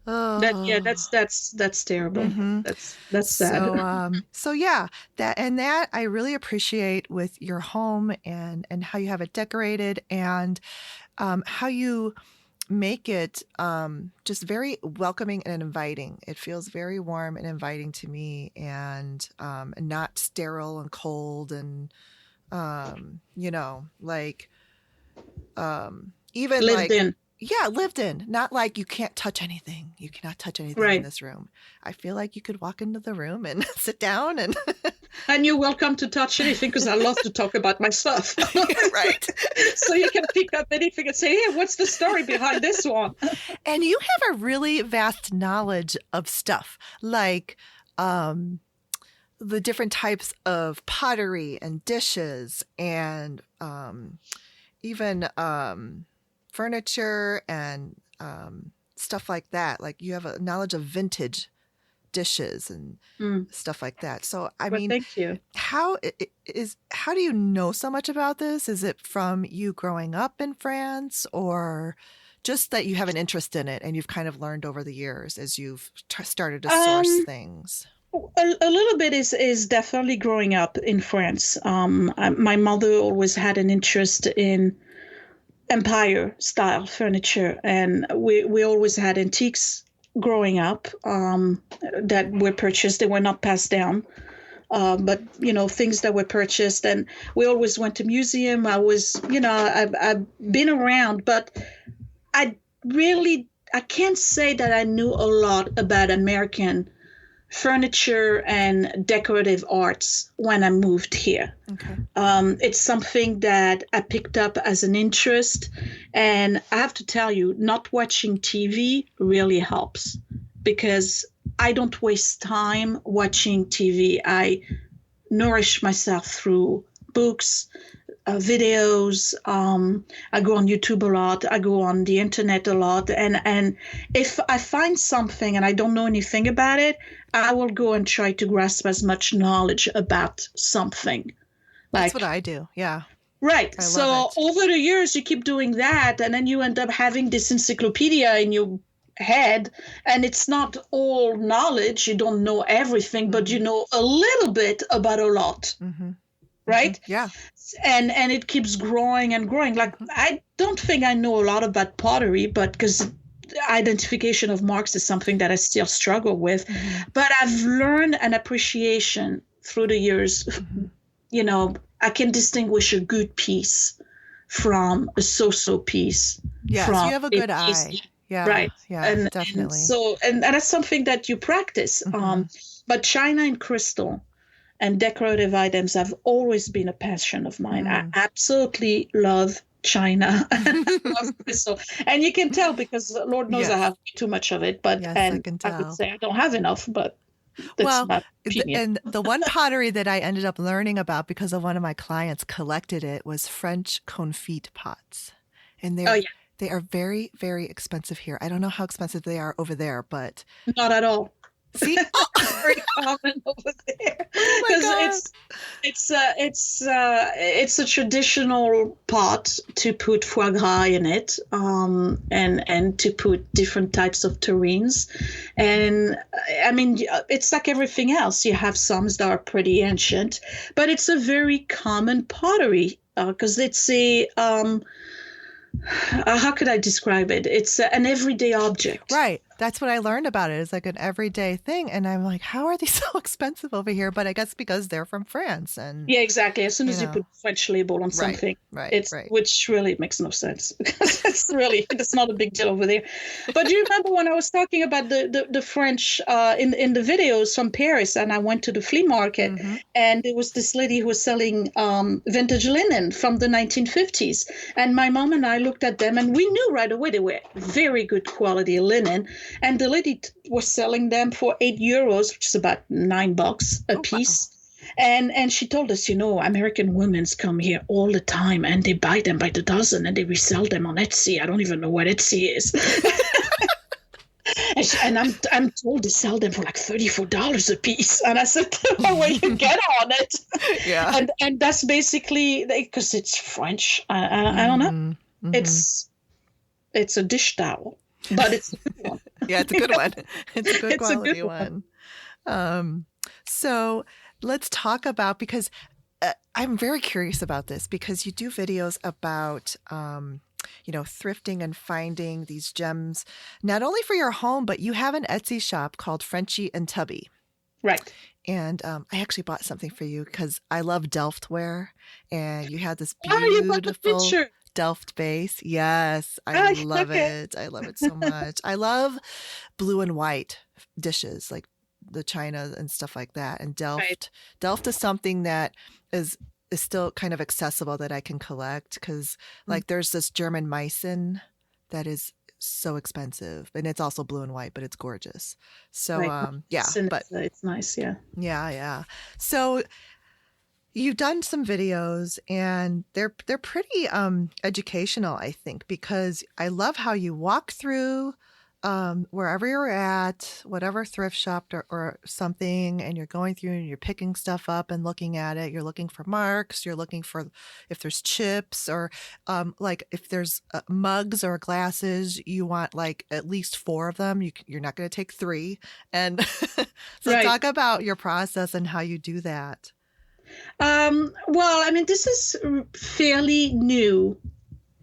Yeah, Oh. that's terrible. Mm-hmm. That's sad. So yeah, that I really appreciate with your home and how you have it decorated and how you make it just very welcoming and inviting. It feels very warm and inviting to me, and not sterile and cold, and like even Lived like in. yeah, lived in. Not like you can't touch anything. You cannot touch anything in Right. this room. I feel like you could walk into the room and sit down and And you're welcome to touch anything, because I love to talk about my stuff. right. So you can pick up anything and say, hey, what's the story behind this one? And you have a really vast knowledge of stuff, like the different types of pottery and dishes and even furniture and stuff like that. Like you have a knowledge of vintage dishes and Mm. stuff like that. So, I Well, mean, thank you. how do you know so much about this? Is it from you growing up in France, or just that you have an interest in it and you've kind of learned over the years as you've started to source Um, things? a little bit is definitely growing up in France. My mother always had an interest in empire style furniture, and we always had antiques growing up that were purchased. They were not passed down, but things that were purchased, and we always went to museum. I was, I've been around, but I I can't say that I knew a lot about American furniture and decorative arts when I moved here. Okay. It's something that I picked up as an interest. And I have to tell you, not watching TV really helps, because I don't waste time watching TV. I nourish myself through books, videos. I go on YouTube a lot. I go on the internet a lot. And if I find something and I don't know anything about it, I will go and try to grasp as much knowledge about something. That's what I do. Yeah. Right. I So love it. over the years, you keep doing that, and then you end up having this encyclopedia in your head, and it's not all knowledge. You don't know everything, but you know a little bit about a lot. Mm-hmm. Right? Mm-hmm. Yeah. And it keeps growing and growing. Like, I don't think I know a lot about pottery, but because identification of marks is something that I still struggle with. Mm-hmm. But I've learned an appreciation through the years. Mm-hmm. I can distinguish a good piece from a so-so piece. Yes, you have a good eye. Yeah. Right. Yeah, definitely. And that's something that you practice. Mm-hmm. But china and crystal and decorative items have always been a passion of mine. I absolutely love china and I love crystal. And you can tell, because Lord knows I have too much of it. But yes, and I can tell. I would say I don't have enough, but that's my opinion. And the one pottery that I ended up learning about because of one of my clients collected it was French confit pots. And they are very, very expensive here. I don't know how expensive they are over there, but not at all. See, very common over there, because it's a traditional pot to put foie gras in it, and to put different types of terrines. And I mean, it's like everything else. You have some that are pretty ancient, but it's a very common pottery, because it's a how could I describe it? It's an everyday object. Right. That's what I learned about it. It's like an everyday thing. And I'm like, how are these so expensive over here? But I guess because they're from France. And yeah, exactly. As soon as you put French label on something, which really makes no sense. It's not a big deal over there. But do you remember when I was talking about the French in the videos from Paris, and I went to the flea market, and there was this lady who was selling vintage linen from the 1950s. And my mom and I looked at them, and we knew right away they were very good quality linen. And the lady was selling them for €8, which is about $9 a piece. Wow. And she told us, American women come here all the time, and they buy them by the dozen, and they resell them on Etsy. I don't even know what Etsy is. And I'm told they sell them for like $34 a piece. And I said, well, you get on it. Yeah. And that's basically because it's French. I don't know. Mm-hmm. It's a dish towel. But it's a good one. Yeah, it's a good one. It's a good quality one. So let's talk about, because I'm very curious about this, because you do videos about, thrifting and finding these gems, not only for your home, but you have an Etsy shop called Frenchie and Tubby. Right. And I actually bought something for you because I love Delft ware, and you had this beautiful Delft base. Yes, I love it. I love it so much. I love blue and white dishes, like the china and stuff like that. And Delft is something that is still kind of accessible that I can collect, because like there's this German Meissen that is so expensive, and it's also blue and white, but it's gorgeous. So but it's nice. Yeah. So you've done some videos, and they're pretty educational, I think, because I love how you walk through wherever you're at, whatever thrift shop or something, and you're going through and you're picking stuff up and looking at it, you're looking for marks, you're looking for if there's chips or like if there's mugs or glasses, you want like at least 4 of them. You're not going to take 3. And so Right. talk about your process and how you do that. Well, I mean, this is fairly new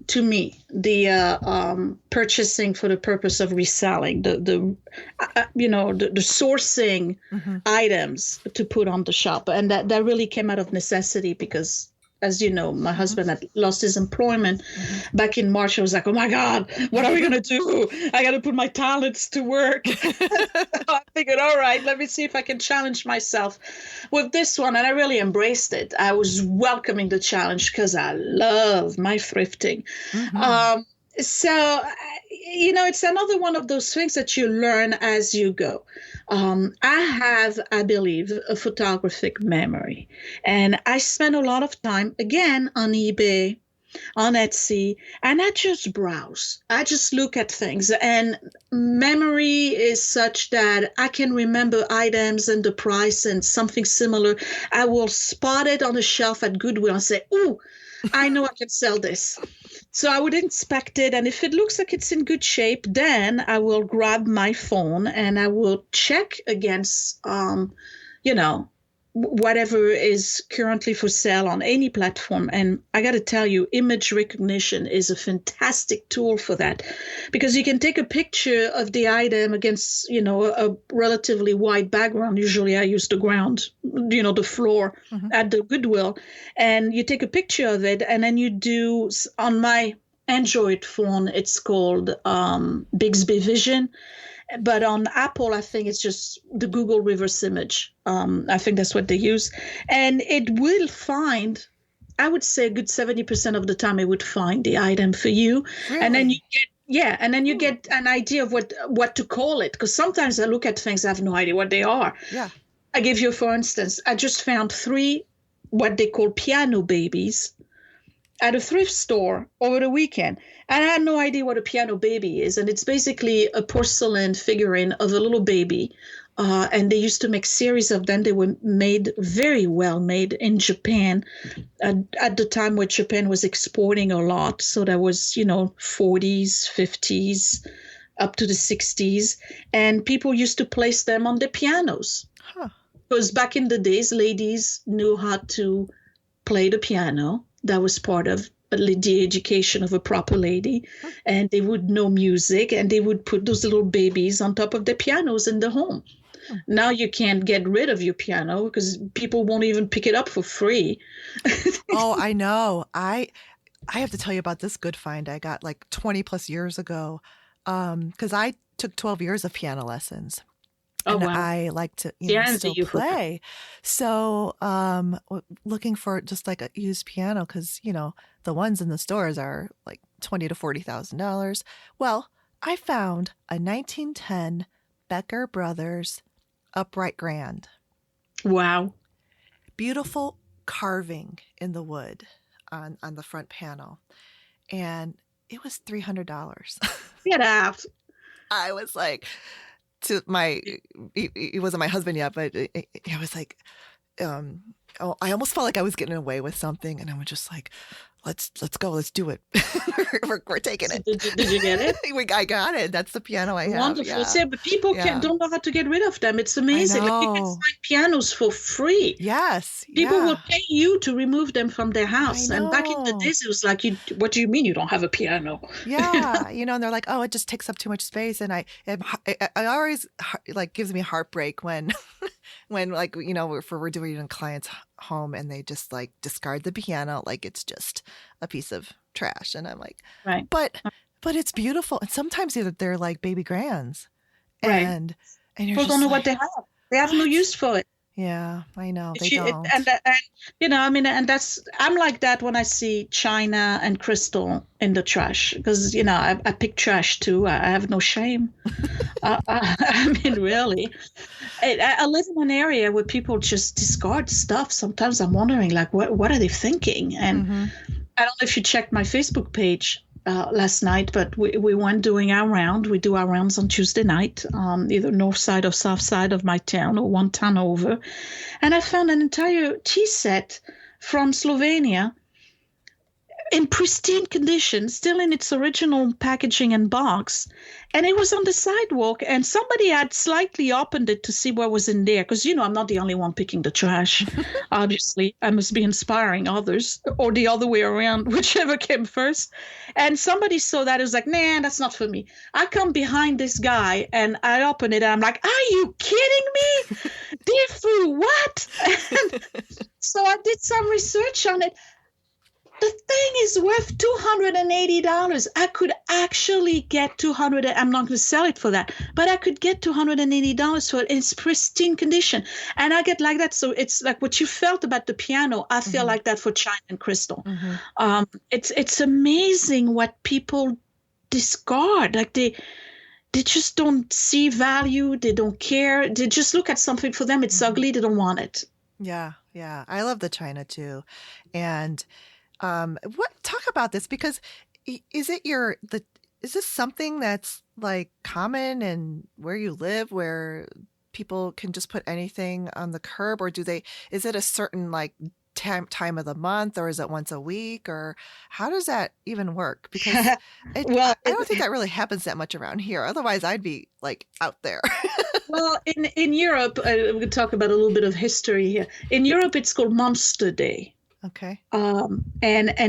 to me, the purchasing for the purpose of reselling, the sourcing items to put on the shop. And that really came out of necessity because, as you know, my husband had lost his employment back in March. I was like, oh my God, what are we going to do? I got to put my talents to work. I figured, all right, let me see if I can challenge myself with this one. And I really embraced it. I was welcoming the challenge because I love my thrifting. So, it's another one of those things that you learn as you go. I have, I believe, a photographic memory. And I spend a lot of time, again, on eBay, on Etsy, and I just browse. I just look at things. And memory is such that I can remember items and the price and something similar. I will spot it on a shelf at Goodwill and say, ooh, I know I can sell this. So I would inspect it, and if it looks like it's in good shape, then I will grab my phone and I will check against, whatever is currently for sale on any platform. And I got to tell you, image recognition is a fantastic tool for that, because you can take a picture of the item against, a relatively white background. Usually I use the ground, the floor at the Goodwill, and you take a picture of it, and then you do, on my Android phone, it's called Bixby Vision. But on Apple, I think it's just the Google reverse image. I think that's what they use. And it will find, I would say a good 70% of the time, it would find the item for you. Really? And then you get an idea of what to call it. Because sometimes I look at things, I have no idea what they are. Yeah. I give you, for instance, I just found 3 what they call piano babies at a thrift store over the weekend. And I had no idea what a piano baby is. And it's basically a porcelain figurine of a little baby. And they used to make series of them. They were made, very well made in Japan at the time where Japan was exporting a lot. So that was, 40s, 50s, up to the 60s. And people used to place them on the pianos. Because back in the days, ladies knew how to play the piano. That was part of the education of a proper lady. And they would know music, and they would put those little babies on top of the pianos in the home. Now you can't get rid of your piano because people won't even pick it up for free. Oh, I know. I have to tell you about this good find I got like 20 plus years ago, because I took 12 years of piano lessons. And wow. I like to still play. So looking for just like a used piano, because, the ones in the stores are like $20,000 to $40,000. Well, I found a 1910 Becker Brothers upright grand. Wow. Beautiful carving in the wood on the front panel. And it was $300. Get out. I was like, he wasn't my husband yet, but I was like, I almost felt like I was getting away with something, and I was just like, let's go, let's do it. we're taking it. Did you get it? I got it. That's the piano I have. Wonderful. Yeah. But people don't know how to get rid of them. It's amazing. Like, you can find pianos for free. Yes. People will pay you to remove them from their house. And back in the days, it was like, what do you mean you don't have a piano? Yeah. And they're like, oh, it just takes up too much space. And I always, like, gives me heartbreak when like, if we're doing it in clients' home and they just like discard the piano like it's just a piece of trash. And I'm like, right. But it's beautiful. And sometimes they're like baby grands. Right. And people don't know what they have. They have no use for it. Yeah, I know. They don't. And that's, I'm like that when I see china and crystal in the trash, because, I pick trash too. I have no shame. Really. I live in an area where people just discard stuff. Sometimes I'm wondering, like, what are they thinking? And I don't know if you checked my Facebook page. last night, but we weren't doing our round. We do our rounds on Tuesday night, either north side or south side of my town or one town over. And I found an entire tea set from Slovenia in pristine condition, still in its original packaging and box. And it was on the sidewalk, and somebody had slightly opened it to see what was in there. Because, I'm not the only one picking the trash. Obviously, I must be inspiring others, or the other way around, whichever came first. And somebody saw that. It was like, nah, that's not for me. I come behind this guy, and I open it, and I'm like, are you kidding me? Dear food, what? And so I did some research on it. The thing is worth $280. I could actually get $200. I'm not going to sell it for that, but I could get $280 for it. It's pristine condition, and I get like that. So it's like what you felt about the piano. I feel like that for china and crystal. It's amazing what people discard. Like they just don't see value. They don't care. They just look at something. For them, it's ugly. They don't want it. Yeah, I love the china too, and. Talk about this, because is this something that's like common in where you live, where people can just put anything on the curb, or is it a certain like time of the month, or is it once a week, or how does that even work? Because I don't think that really happens that much around here. Otherwise I'd be like out there. Well, in Europe, we could talk about a little bit of history here. In Europe, it's called Monster Day. Okay. And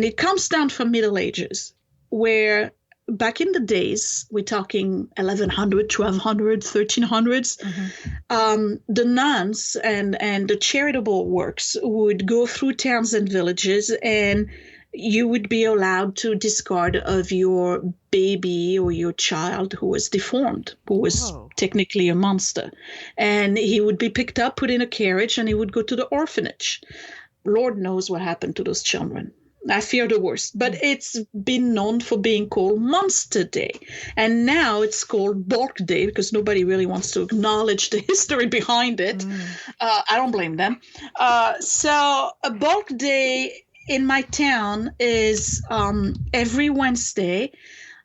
it comes down from Middle Ages, where back in the days, we're talking 1100, 1200, 1300s, the nuns and the charitable works would go through towns and villages, and you would be allowed to discard of your baby or your child who was deformed, who was technically a monster. And he would be picked up, put in a carriage, and he would go to the orphanage. Lord knows what happened to those children. I fear the worst. But it's been known for being called Monster Day. And now it's called Bulk Day because nobody really wants to acknowledge the history behind it. I don't blame them. So a Bulk Day in my town is every Wednesday.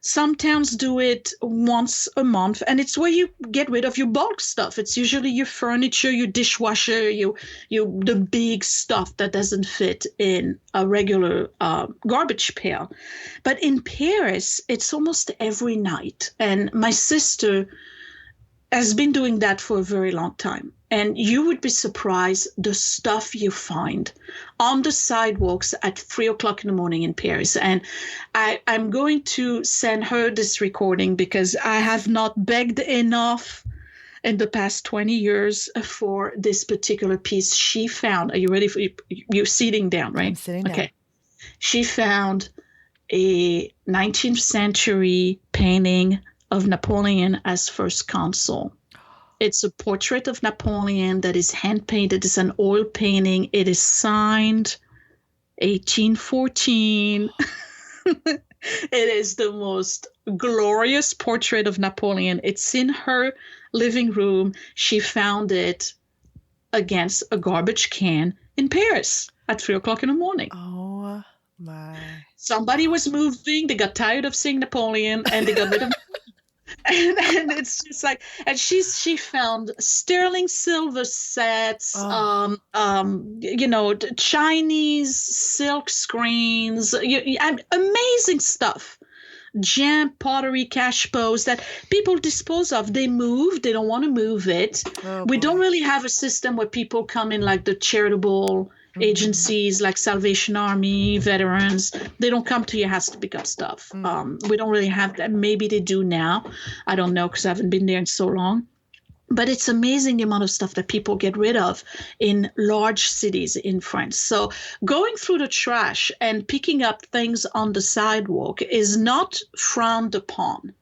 Some towns do it once a month, and it's where you get rid of your bulk stuff. It's usually your furniture, your dishwasher, the big stuff that doesn't fit in a regular garbage pail. But in Paris, it's almost every night. And my sister has been doing that for a very long time. And you would be surprised the stuff you find on the sidewalks at 3:00 in the morning in Paris. And I'm going to send her this recording because I have not begged enough in the past 20 years for this particular piece she found. Are you ready? You're sitting down, right? I'm sitting down. Okay. She found a 19th century painting of Napoleon as first consul. It's a portrait of Napoleon that is hand-painted. It's an oil painting. It is signed 1814. It is the most glorious portrait of Napoleon. It's in her living room. She found it against a garbage can in Paris at 3:00 in the morning. Oh, my. Somebody was moving. They got tired of seeing Napoleon, and they got rid of and it's just like, and she found sterling silver sets, Chinese silk screens, amazing stuff. Gem pottery cash bows that people dispose of. They move. They don't want to move it. We don't really have a system where people come in like the charitable agencies like Salvation Army, veterans. They don't come to your house to pick up stuff. We don't really have that. Maybe they do now. I don't know because I haven't been there in so long. But it's amazing the amount of stuff that people get rid of in large cities in France. So going through the trash and picking up things on the sidewalk is not frowned upon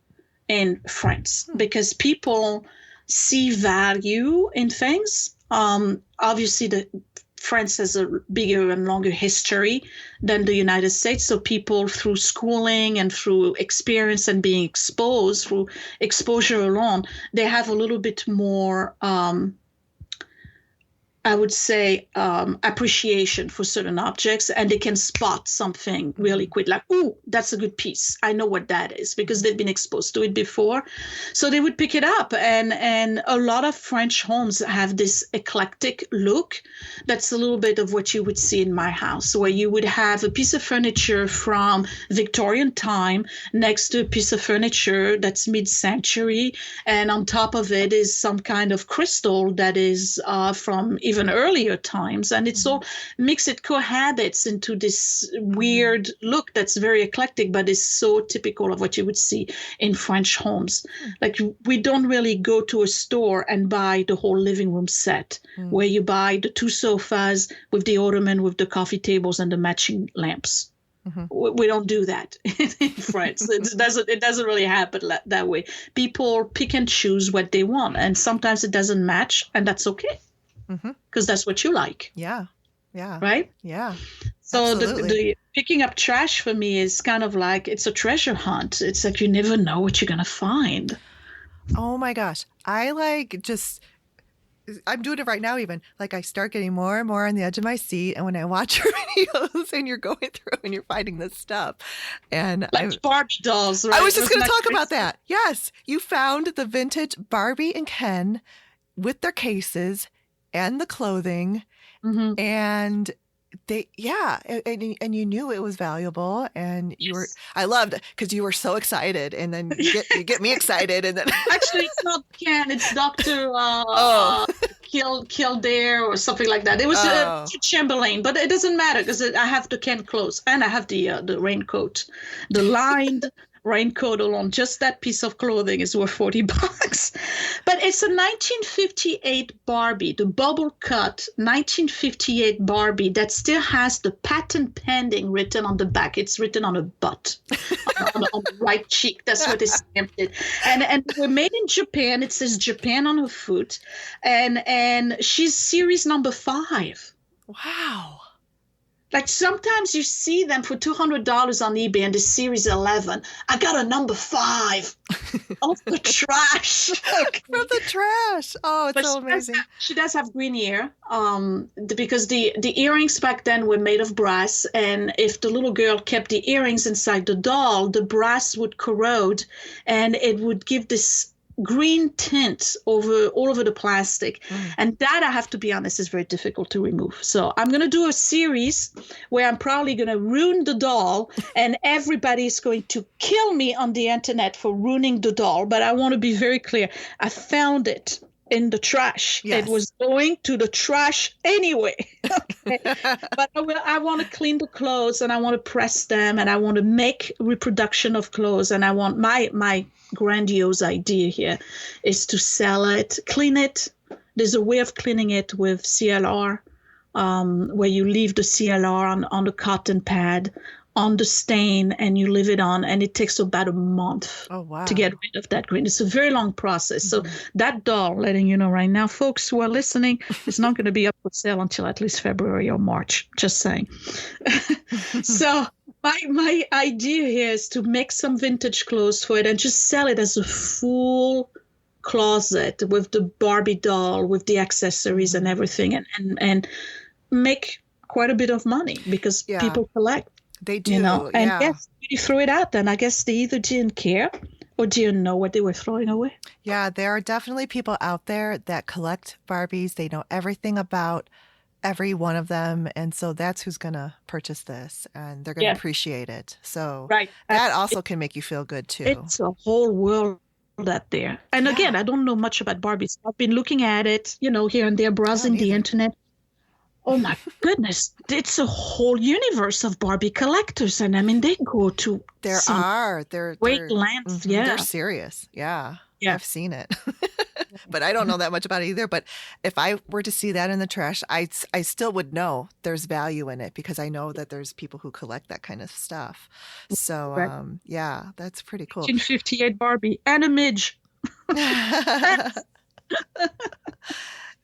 in France because people see value in things. Obviously, France has a bigger and longer history than the United States. So people, through schooling and through experience and being exposed, through exposure alone, they have a little bit more I would say, appreciation for certain objects, and they can spot something really quick, like, "Ooh, that's a good piece. I know what that is," because they've been exposed to it before. So they would pick it up. And a lot of French homes have this eclectic look. That's a little bit of what you would see in my house, where you would have a piece of furniture from Victorian time next to a piece of furniture that's mid-century, and on top of it is some kind of crystal that is from even earlier times, and it's all mixed. It cohabits into this weird look that's very eclectic, but is so typical of what you would see in French homes. Like, we don't really go to a store and buy the whole living room set, where you buy the 2 sofas with the ottoman, with the coffee tables and the matching lamps. We don't do that in France. It doesn't really happen that way. People pick and choose what they want, and sometimes it doesn't match, and that's okay, because that's what you like. Yeah. Right? Yeah. So the picking up trash for me is kind of like, it's a treasure hunt. It's like you never know what you're gonna find. Oh my gosh. I'm doing it right now even. Like, I start getting more and more on the edge of my seat, and when I watch your videos and you're going through and you're finding this stuff. And like Barbie dolls, right? I was just going to talk about that. Yes. You found the vintage Barbie and Ken with their cases and the clothing, and and you knew it was valuable, and I loved it because you were so excited, and then you get me excited, and then actually it's not Ken, it's Dr. Kildare or something like that. It was Chamberlain, but it doesn't matter because I have the Ken clothes and I have the raincoat, the lined raincoat alone. Just that piece of clothing is worth $40. But it's a 1958 Barbie, the bubble cut 1958 Barbie that still has the patent pending written on the back. It's written on a butt, on the right cheek. That's what it's stamped. And we're made in Japan. It says Japan on her foot. And she's series number 5. Wow. Like, sometimes you see them for $200 on eBay, and the series 11. I got a number 5 off the trash. From the trash. Oh, it's so amazing. She does have green ear, because the earrings back then were made of brass, and if the little girl kept the earrings inside the doll, the brass would corrode, and it would give this green tint all over the plastic. And that, I have to be honest, is very difficult to remove. So I'm going to do a series where I'm probably going to ruin the doll, and everybody's going to kill me on the internet for ruining the doll. But I want to be very clear. I found it in the trash. Yes. It was going to the trash anyway. Okay. But I want to clean the clothes, and I want to press them, and I want to make reproduction of clothes, and I want my grandiose idea here is to sell it, clean it. There's a way of cleaning it with CLR, where you leave the CLR on the cotton pad on the stain, and you leave it on, and it takes about a month to get rid of that green. It's a very long process. So that doll, letting you know right now, folks who are listening, is not going to be up for sale until at least February or March. Just saying. So my idea here is to make some vintage clothes for it and just sell it as a full closet with the Barbie doll, with the accessories and everything, and make quite a bit of money, because people collect. They do, and yes, you threw it out, then I guess they either didn't care or didn't know what they were throwing away. Yeah, there are definitely people out there that collect Barbies. They know everything about every one of them, and so that's who's going to purchase this, and they're going to appreciate it. So that also can make you feel good too. It's a whole world out there. And again, I don't know much about Barbies. I've been looking at it, here and there, browsing the internet. Oh my goodness, it's a whole universe of Barbie collectors. And I mean, they go to they're great lengths. They're serious. Yeah. I've seen it. But I don't know that much about it either. But if I were to see that in the trash, I still would know there's value in it, because I know that there's people who collect that kind of stuff. So, that's pretty cool. 1958 Barbie and a midge.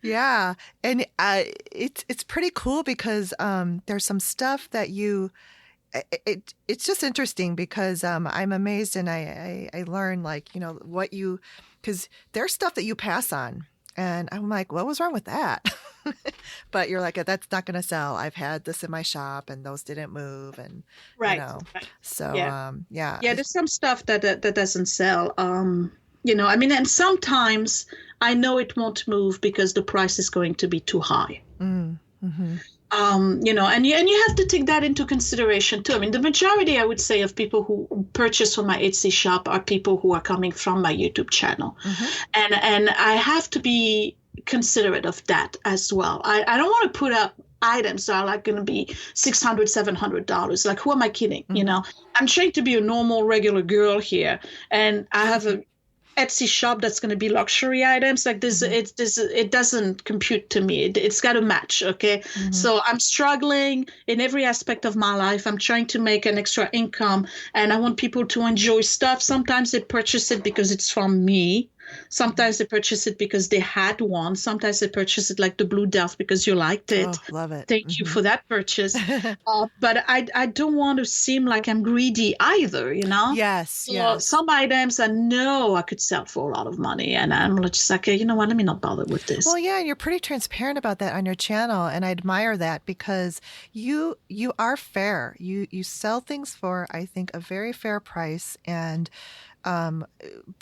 Yeah, and it's pretty cool because there's some stuff that it's just interesting, because I'm amazed, and I learn, like, what you, because there's stuff that you pass on, and I'm like, what was wrong with that? but you're like, that's not going to sell. I've had this in my shop and those didn't move. And, Right. Right. so, Yeah. yeah. Yeah, there's some stuff that doesn't sell. I mean, and sometimes I know it won't move because the price is going to be too high. Mm-hmm. And you have to take that into consideration too. I mean, the majority, I would say, of people who purchase from my Etsy shop are people who are coming from my YouTube channel, and I have to be considerate of that as well. I don't want to put up items that are like going to be $600, $700. Like, who am I kidding? I'm trying to be a normal, regular girl here, and I have a Etsy shop that's going to be luxury items like this. It doesn't compute to me. It's got to match. Okay. So I'm struggling in every aspect of my life. I'm trying to make an extra income, and I want people to enjoy stuff. Sometimes they purchase it because it's from me. Sometimes they purchase it because they had one. Sometimes they purchase it like the blue delf because you liked it. Oh, love it. Thank you for that purchase. But I don't want to seem like I'm greedy either, Yes, So yes. some items I know I could sell for a lot of money, and I'm just like, you know what, let me not bother with this. Well, yeah, and you're pretty transparent about that on your channel, and I admire that because you are fair. You sell things for, I think, a very fair price, and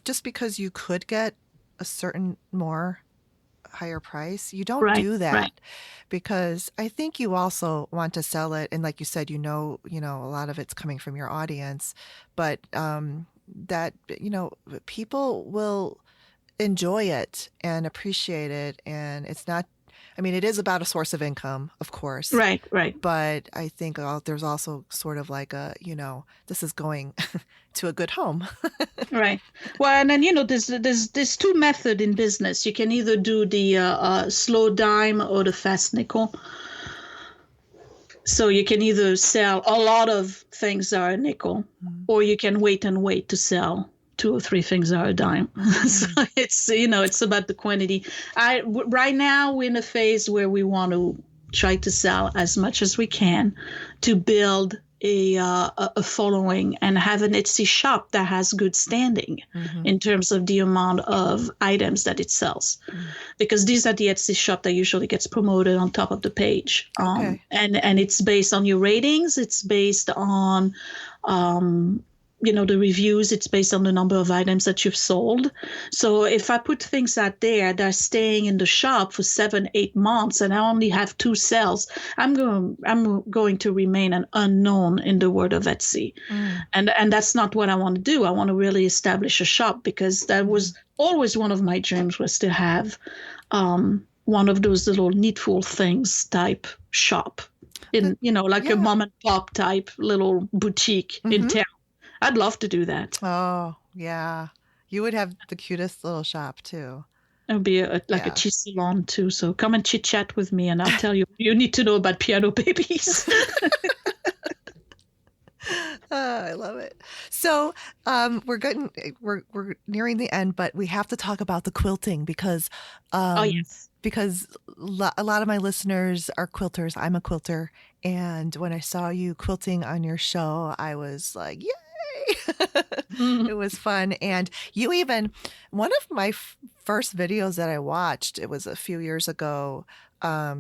just because you could get a certain more higher price, you don't do that because I think you also want to sell it. And like you said, a lot of it's coming from your audience, but that, people will enjoy it and appreciate it. And it's not, I mean, it is about a source of income, of course. Right. But I think there's also sort of like this is going to a good home. Right. Well, and then, there's two methods in business. You can either do the slow dime or the fast nickel. So you can either sell a lot of things that are a nickel, or you can wait to sell 2 or 3 things are a dime. So it's about the quantity. Right now we're in a phase where we want to try to sell as much as we can to build a following and have an Etsy shop that has good standing in terms of the amount of items that it sells, because these are the Etsy shop that usually gets promoted on top of the page. And it's based on your ratings. It's based on the reviews. It's based on the number of items that you've sold. So if I put things out there that are staying in the shop for 7-8 months and I only have 2 sales, I'm going to remain an unknown in the world of Etsy. And that's not what I want to do. I want to really establish a shop, because that was always one of my dreams, was to have one of those little needful things type shop in, a mom and pop type little boutique in town. I'd love to do that. Oh, yeah. You would have the cutest little shop, too. It would be a cheese salon, too. So come and chit-chat with me, and I'll tell you, you need to know about piano babies. I love it. So we're nearing the end, but we have to talk about the quilting because because a lot of my listeners are quilters. I'm a quilter, and when I saw you quilting on your show, I was like, yay! It was fun. And one of my first videos that I watched, it was a few years ago,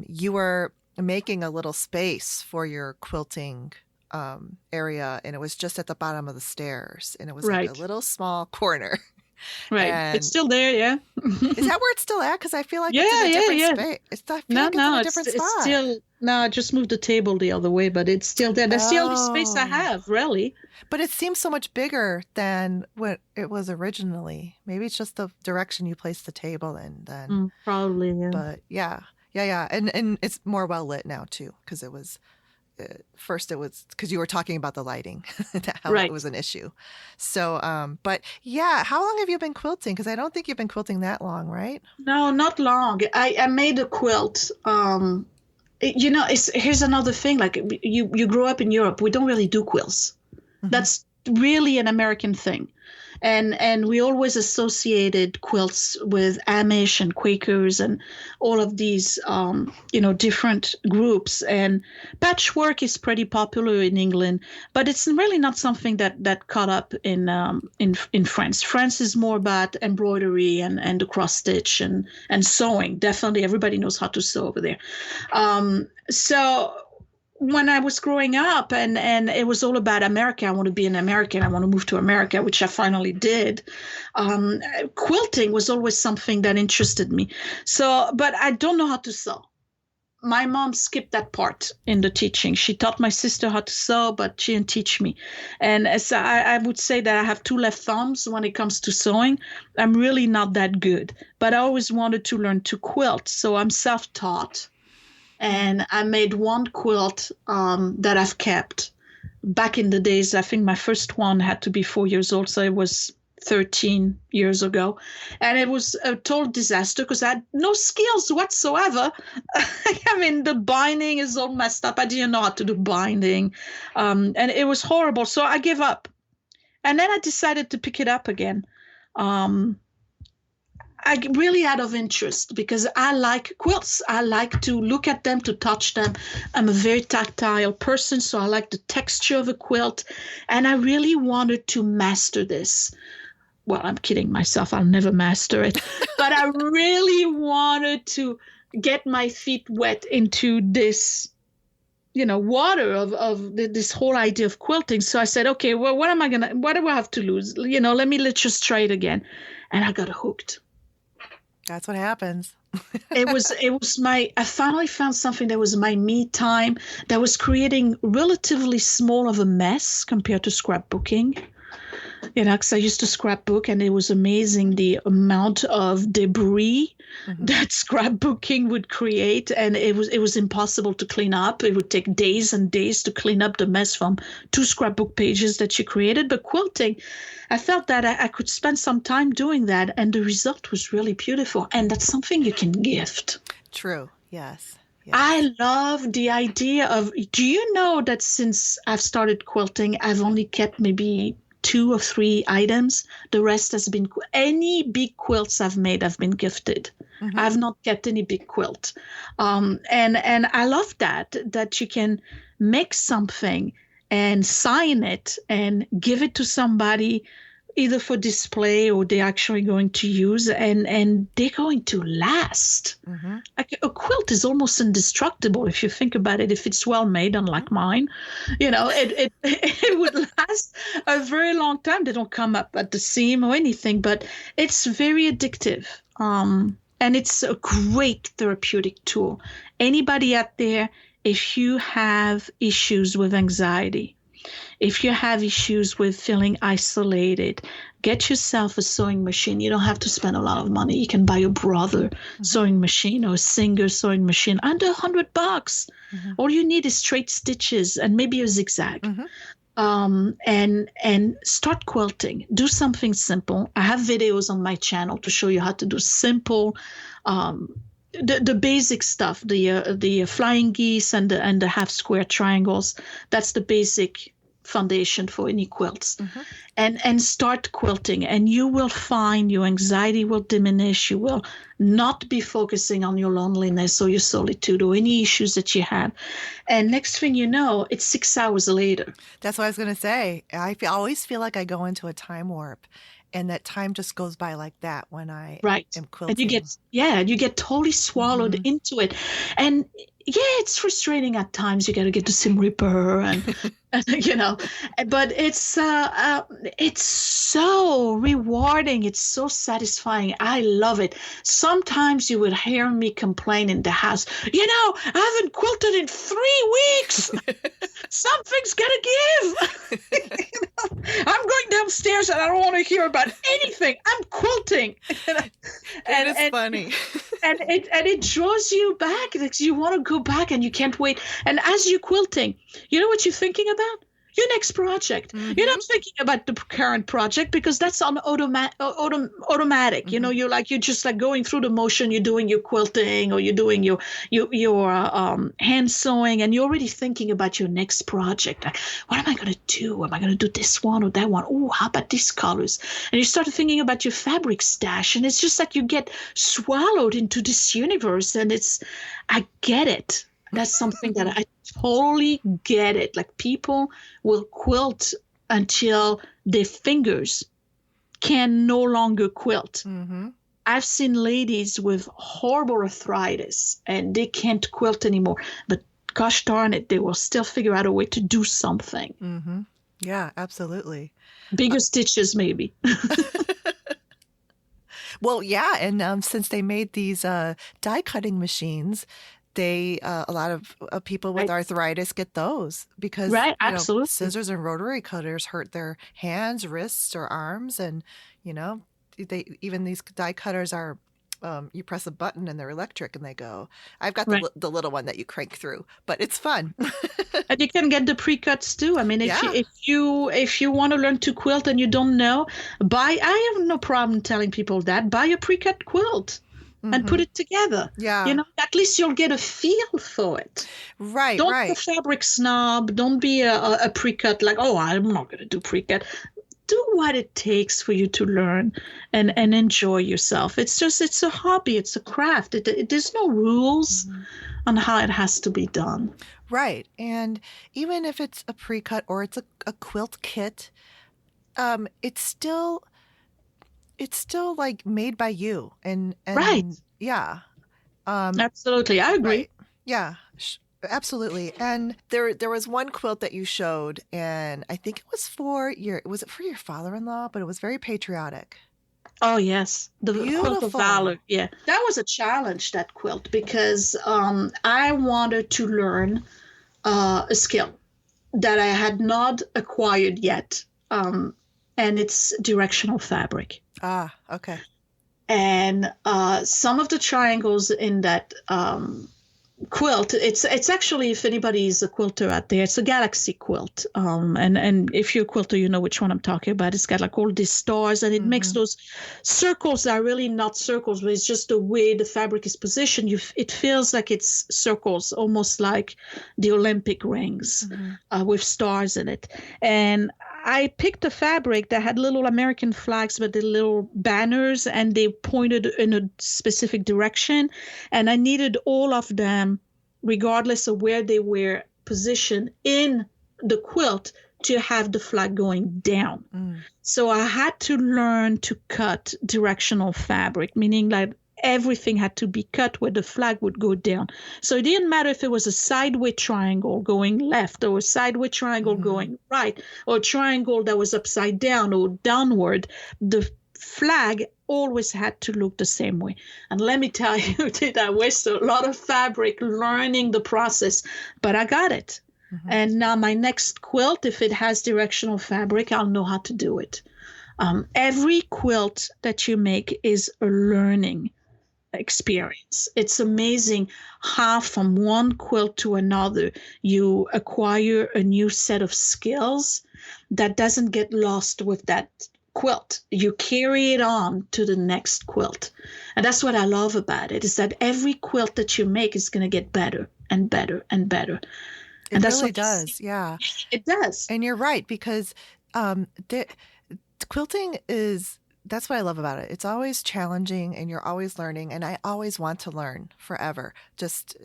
you were making a little space for your quilting area, and it was just at the bottom of the stairs, and it was like a little small corner. Right. And it's still there, yeah. Is that where it's still at? Because I feel like it's in a different space. It's in a different spot. It's still, no, I just moved the table the other way, but it's still there. That's the only space I have, really. But it seems so much bigger than what it was originally. Maybe it's just the direction you placed the table in then. Probably, yeah. But yeah. And it's more well lit now, too, because it was... First, it was because you were talking about the lighting, how it was an issue. So, but yeah, how long have you been quilting? Because I don't think you've been quilting that long, right? No, not long. I made a quilt. Here's another thing. Like you grew up in Europe. We don't really do quilts. That's really an American thing. And we always associated quilts with Amish and Quakers and all of these, different groups. And patchwork is pretty popular in England, but it's really not something that caught up in France. France is more about embroidery and the cross stitch and sewing. Definitely, everybody knows how to sew over there. So when I was growing up and it was all about America, I want to be an American, I want to move to America, which I finally did. Quilting was always something that interested me. So, but I don't know how to sew. My mom skipped that part in the teaching. She taught my sister how to sew, but she didn't teach me. And so I would say that I have two left thumbs when it comes to sewing. I'm really not that good, but I always wanted to learn to quilt. So I'm self-taught. And I made one quilt that I've kept. Back in the days, I think my first one had to be 4 years old, so it was 13 years ago. And it was a total disaster because I had no skills whatsoever. I mean, the binding is all messed up. I didn't know how to do binding. And it was horrible. So I gave up. And then I decided to pick it up again. I really out of interest because I like quilts. I like to look at them, to touch them. I'm a very tactile person, so I like the texture of a quilt. And I really wanted to master this. Well, I'm kidding myself. I'll never master it. But I really wanted to get my feet wet into this, water of this whole idea of quilting. So I said, okay, well, what do I have to lose? Let's just try it again. And I got hooked. That's what happens. I finally found something that was my me time, that was creating relatively small of a mess compared to scrapbooking. Because I used to scrapbook and it was amazing the amount of debris that scrapbooking would create. And it was impossible to clean up. It would take days and days to clean up the mess from 2 scrapbook pages that you created. But quilting, I felt that I could spend some time doing that. And the result was really beautiful. And that's something you can gift. True. Yes. I love the idea of, do you know that since I've started quilting, I've only kept maybe 2 or 3 items. The rest has been any big quilts I've made have been gifted. I've not kept any big quilt. And I love that you can make something and sign it and give it to somebody either for display or they're actually going to use, and they're going to last. Like a quilt is almost indestructible if you think about it. If it's well made, unlike mine, it would last a very long time. They don't come up at the seam or anything, but it's very addictive. And it's a great therapeutic tool. Anybody out there, if you have issues with anxiety, if you have issues with feeling isolated, get yourself a sewing machine. You don't have to spend a lot of money. You can buy your brother sewing machine or a Singer sewing machine under $100. All you need is straight stitches and maybe a zigzag. And start quilting. Do something simple. I have videos on my channel to show you how to do simple, the basic stuff, the flying geese and the half square triangles. That's the basic foundation for any quilts. And start quilting, and you will find your anxiety will diminish. You will not be focusing on your loneliness or your solitude or any issues that you have. And next thing you know, it's 6 hours later. That's what I was going to say. I always feel like I go into a time warp, and that time just goes by like that when I am quilting. And you get totally swallowed into it. And it's frustrating at times. You got to get the Sim Reaper and but it's so rewarding. It's so satisfying. I love it. Sometimes you would hear me complain in the house, I haven't quilted in 3 weeks. Something's got to give. I'm going downstairs and I don't want to hear about anything. I'm quilting. It's funny. and it draws you back. You want to go back and you can't wait. And as you're quilting, you know what you're thinking about? your next project. You're not thinking about the current project because that's on automatic. You know, you're just like going through the motion. You're doing your quilting or you're doing your hand sewing, and you're already thinking about your next project. Like, what am I going to do? Am I going to do this one or that one? Oh, how about these colors? And you start thinking about your fabric stash, and it's just like you get swallowed into this universe. And I get it. That's something that I totally get it. Like, people will quilt until their fingers can no longer quilt. I've seen ladies with horrible arthritis and they can't quilt anymore. But gosh darn it, they will still figure out a way to do something. Yeah, absolutely. Bigger stitches, maybe. Well, yeah, and since they made these die cutting machines, they a lot of people with arthritis get those because absolutely. Scissors and rotary cutters hurt their hands, wrists, or arms, and even these die cutters are you press a button and they're electric and they go. I've got the little one that you crank through, but it's fun. And you can get the pre-cuts too. I mean, if you want to learn to quilt and you don't know, I have no problem telling people that buy a pre-cut quilt. And put it together. Yeah. You know, at least you'll get a feel for it. Right, Don't be a fabric snob. Don't be a pre-cut like, oh, I'm not going to do pre-cut. Do what it takes for you to learn and enjoy yourself. It's a hobby. It's a craft. There's no rules on how it has to be done. Right. And even if it's a pre-cut or it's a quilt kit, it's still like made by you and right. Yeah. Absolutely. I agree. Right. Yeah, absolutely. And there was one quilt that you showed, and I think it was for your father-in-law, but it was very patriotic. Oh, yes. The quilt of valor. Yeah. That was a challenge, that quilt, because I wanted to learn a skill that I had not acquired yet. And it's directional fabric. Ah, okay. And some of the triangles in that quilt, it's actually, if anybody is a quilter out there, it's a galaxy quilt. And if you're a quilter, you know which one I'm talking about. It's got like all these stars, and it makes those circles that are really not circles, but it's just the way the fabric is positioned. It feels like it's circles, almost like the Olympic rings with stars in it. And I picked a fabric that had little American flags, but the little banners, and they pointed in a specific direction. And I needed all of them, regardless of where they were positioned in the quilt, to have the flag going down. So I had to learn to cut directional fabric, meaning like everything had to be cut where the flag would go down. So it didn't matter if it was a sideways triangle going left or a sideways triangle going right, or a triangle that was upside down or downward. The flag always had to look the same way. And let me tell you, did I waste a lot of fabric learning the process, but I got it. And now my next quilt, if it has directional fabric, I'll know how to do it. Every quilt that you make is a learning experience. It's amazing how from one quilt to another you acquire a new set of skills that doesn't get lost with that quilt. You carry it on to the next quilt. And that's what I love about it, is that every quilt that you make is going to get better and better and better. And that's really does. Yeah, it does. And you're right, because quilting is, that's what I love about it. It's always challenging and you're always learning. And I always want to learn forever. Just,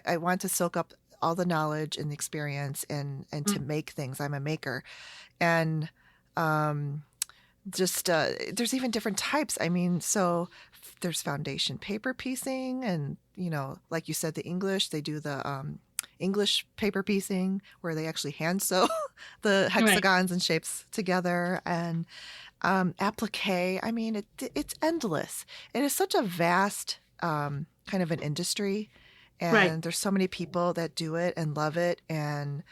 I want to soak up all the knowledge and the experience and to make things. I'm a maker. And there's even different types. I mean, so there's foundation paper piecing and, like you said, the English, they do the English paper piecing where they actually hand sew the hexagons and shapes together, and appliqué. I mean, it's endless. It is such a vast kind of an industry, and there's so many people that do it and love it, and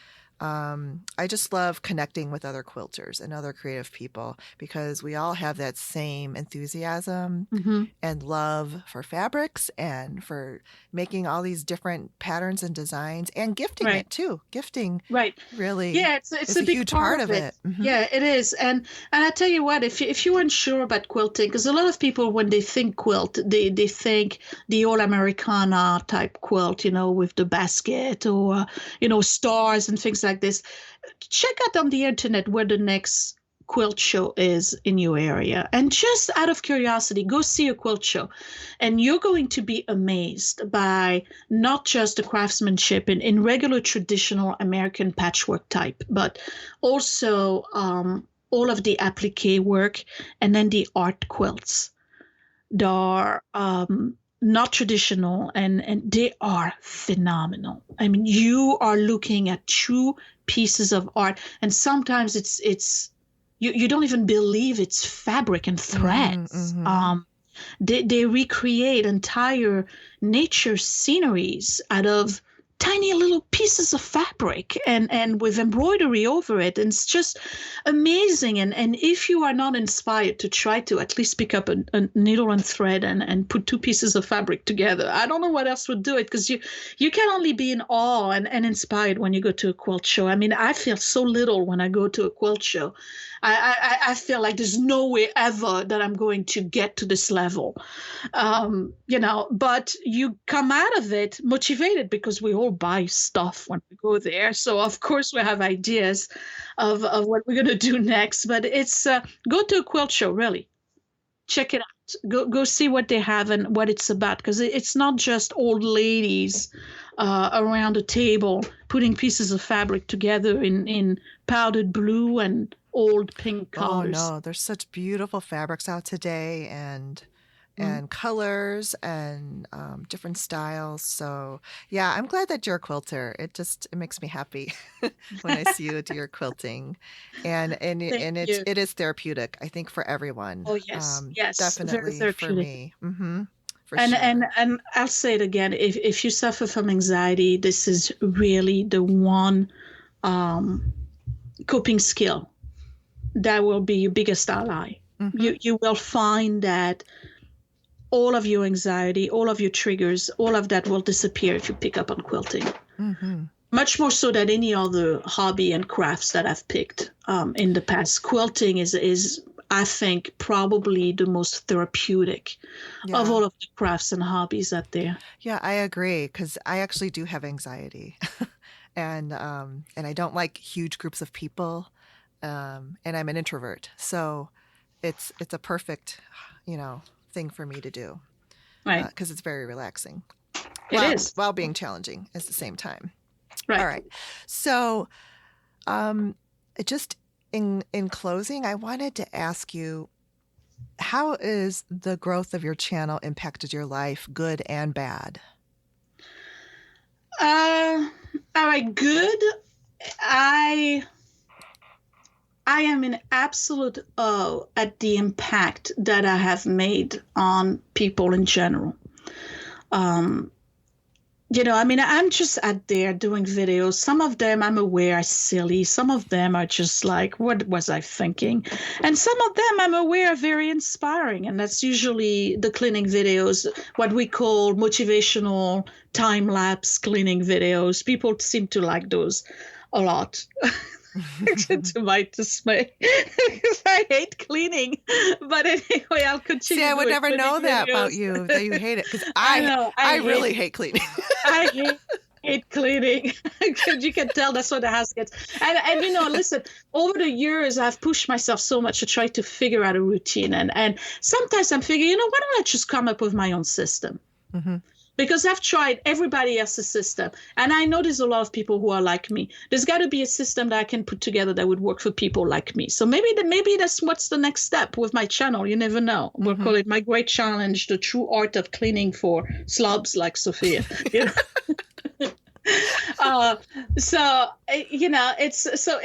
I just love connecting with other quilters and other creative people because we all have that same enthusiasm Mm-hmm. and love for fabrics and for making all these different patterns and designs and gifting Right. it too. Gifting Right. really Yeah, it's is a a big huge part part of of it. it. Hmm. Yeah, it is. And I tell you what, if you weren't sure about quilting, because a lot of people when they think quilt, they think the old Americana type quilt, with the basket or stars and things like this. Check out on the internet where the next quilt show is in your area. And just out of curiosity, go see a quilt show. And you're going to be amazed by not just the craftsmanship in regular traditional American patchwork type, but also all of the appliqué work and then the art quilts. They are not traditional and they are phenomenal. I mean, you are looking at true pieces of art, and sometimes it's you don't even believe it's fabric and threads. Mm-hmm. They recreate entire nature sceneries out of tiny little pieces of fabric and with embroidery over it. And it's just amazing. And if you are not inspired to try to at least pick up a needle and thread and put two pieces of fabric together, I don't know what else would do it, because you can only be in awe and inspired when you go to a quilt show. I mean, I feel so little when I go to a quilt show. I feel like there's no way ever that I'm going to get to this level. But you come out of it motivated because we all buy stuff when we go there. So of course we have ideas of what we're going to do next, but it's go to a quilt show, really. Check it out. Go see what they have and what it's about, because it's not just old ladies around a table putting pieces of fabric together in powdered blue and old pink colors. Oh no, there's such beautiful fabrics out today and colors and different styles. So yeah, I'm glad that you're a quilter. It makes me happy when I see you do your quilting, and it is therapeutic, I think, for everyone. Oh yes, yes, definitely very for therapeutic. me. Mm-hmm. For And sure. and I'll say it again. If you suffer from anxiety, this is really the one coping skill that will be your biggest ally. Mm-hmm. You will find that all of your anxiety, all of your triggers, all of that will disappear if you pick up on quilting. Mm-hmm. Much more so than any other hobby and crafts that I've picked in the past. Quilting is I think, probably the most therapeutic of all of the crafts and hobbies out there. Yeah, I agree, because I actually do have anxiety, and I don't like huge groups of people, and I'm an introvert, so it's a perfect, thing for me to do, right? Because it's very relaxing. It is while being challenging at the same time. Right. All right. So, just in closing, I wanted to ask you, how is the growth of your channel impacted your life, good and bad? All right, good. I am in absolute awe at the impact that I have made on people in general. I'm just out there doing videos. Some of them I'm aware are silly. Some of them are just like, what was I thinking? And some of them I'm aware are very inspiring. And that's usually the cleaning videos, what we call motivational time-lapse cleaning videos. People seem to like those a lot. To my dismay, because I hate cleaning. But anyway, I'll continue. See, I would never know that about you, that you hate it, because I really hate cleaning. I hate cleaning. You can tell that's what the house gets. And listen, over the years, I've pushed myself so much to try to figure out a routine. And sometimes I'm figuring, why don't I just come up with my own system? Mm-hmm. Because I've tried everybody else's system. And I know there's a lot of people who are like me. There's got to be a system that I can put together that would work for people like me. So maybe that's what's the next step with my channel. You never know. We'll call it My Great Challenge, the true art of cleaning for slobs like Sophia.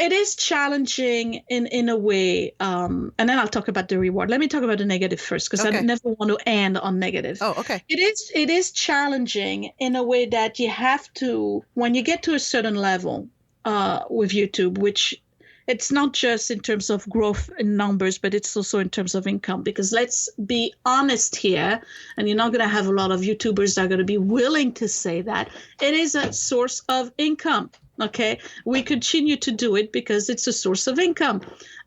It is challenging in a way, and then I'll talk about the reward. Let me talk about the negative first, because I never want to end on negative. Oh, okay. It is challenging in a way that you have to, when you get to a certain level, with YouTube, which it's not just in terms of growth in numbers, but it's also in terms of income. Because let's be honest here, and you're not going to have a lot of YouTubers that are going to be willing to say that it is a source of income. Okay, we continue to do it because it's a source of income,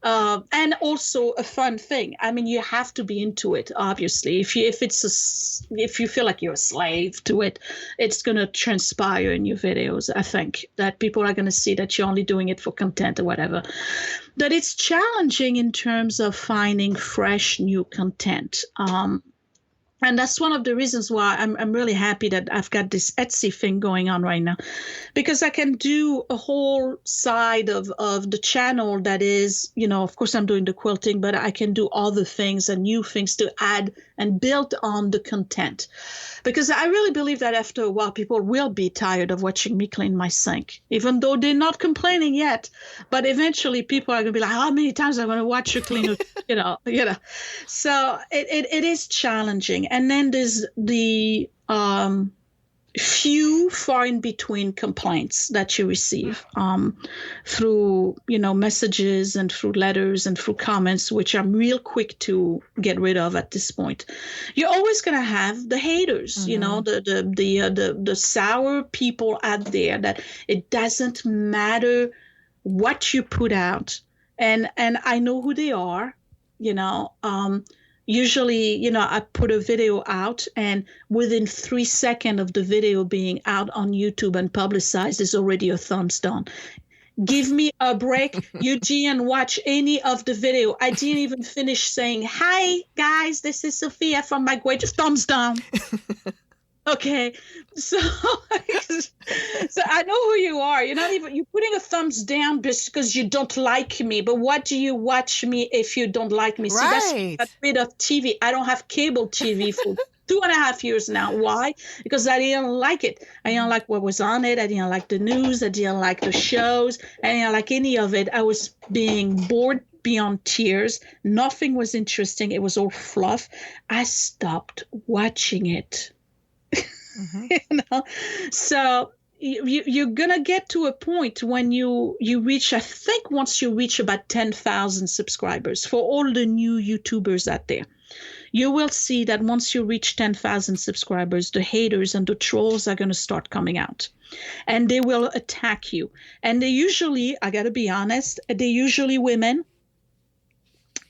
and also a fun thing. I mean, you have to be into it. Obviously, if you feel like you're a slave to it, it's going to transpire in your videos. I think that people are going to see that you're only doing it for content or whatever. But it's challenging in terms of finding fresh new content. And that's one of the reasons why I'm really happy that I've got this Etsy thing going on right now, because I can do a whole side of the channel that is, of course I'm doing the quilting, but I can do other things and new things to add and build on the content. Because I really believe that after a while, people will be tired of watching me clean my sink, even though they're not complaining yet. But eventually people are going to be like, how many times am I going to watch you clean, So it is challenging. And then there's the few far in between complaints that you receive through, messages and through letters and through comments, which I'm real quick to get rid of at this point. You're always going to have the haters, the sour people out there that it doesn't matter what you put out. And I know who they are, Usually, I put a video out, and within 3 seconds of the video being out on YouTube and publicized, there's already a thumbs down. Give me a break. You didn't watch any of the video. I didn't even finish saying, hi, guys, this is Sophia from my great thumbs down. Okay, so I know who you are. You're putting a thumbs down because you don't like me. But what do you watch me if you don't like me? Right. See, that's a bit of TV. I don't have cable TV for 2.5 years now. Why? Because I didn't like it. I didn't like what was on it. I didn't like the news. I didn't like the shows. I didn't like any of it. I was being bored beyond tears. Nothing was interesting. It was all fluff. I stopped watching it. Mm-hmm. So you're gonna get to a point when you reach, I think once you reach about 10,000 subscribers, for all the new YouTubers out there, you will see that once you reach 10,000 subscribers, the haters and the trolls are going to start coming out, and they will attack you. And they usually, I gotta be honest, they're usually women,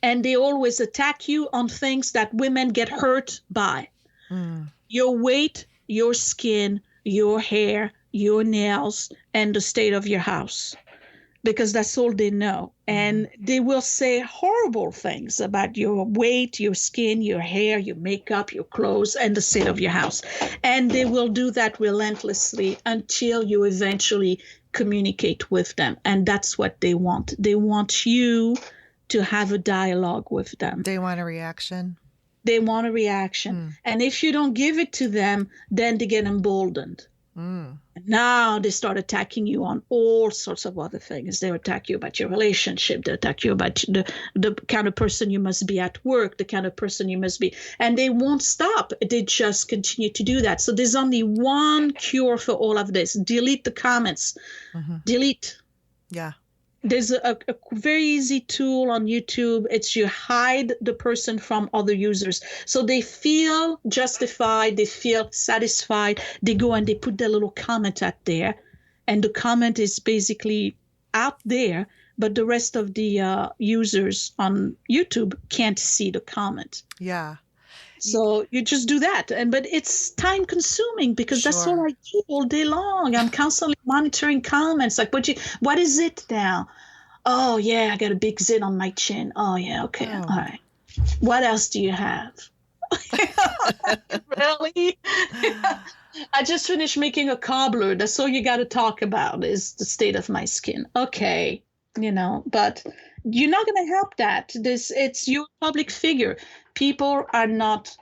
and they always attack you on things that women get hurt by. Your weight, your skin, your hair, your nails, and the state of your house, because that's all they know. And they will say horrible things about your weight, your skin, your hair, your makeup, your clothes, and the state of your house. And they will do that relentlessly until you eventually communicate with them. And that's what they want. They want you to have a dialogue with them. They want a reaction. They want a reaction. And if you don't give it to them, then they get emboldened. And now they start attacking you on all sorts of other things. They attack you about your relationship. They attack you about the kind of person you must be at work, the kind of person you must be. And they won't stop. They just continue to do that. So there's only one cure for all of this. Delete the comments. Delete. Yeah. There's a very easy tool on YouTube. It's you hide the person from other users. So they feel justified. They feel satisfied. They go and they put their little comment out there. And the comment is basically out there, but the rest of the users on YouTube can't see the comment. Yeah. So you just do that. But it's time consuming because that's all I do all day long. I'm constantly monitoring comments. Like, what is it now? Oh, yeah, I got a big zit on my chin. Oh, yeah, okay. All right. What else do you have? Really? I just finished making a cobbler. That's all you got to talk about is the state of my skin. Okay. But you're not going to help that. It's your public figure. People are not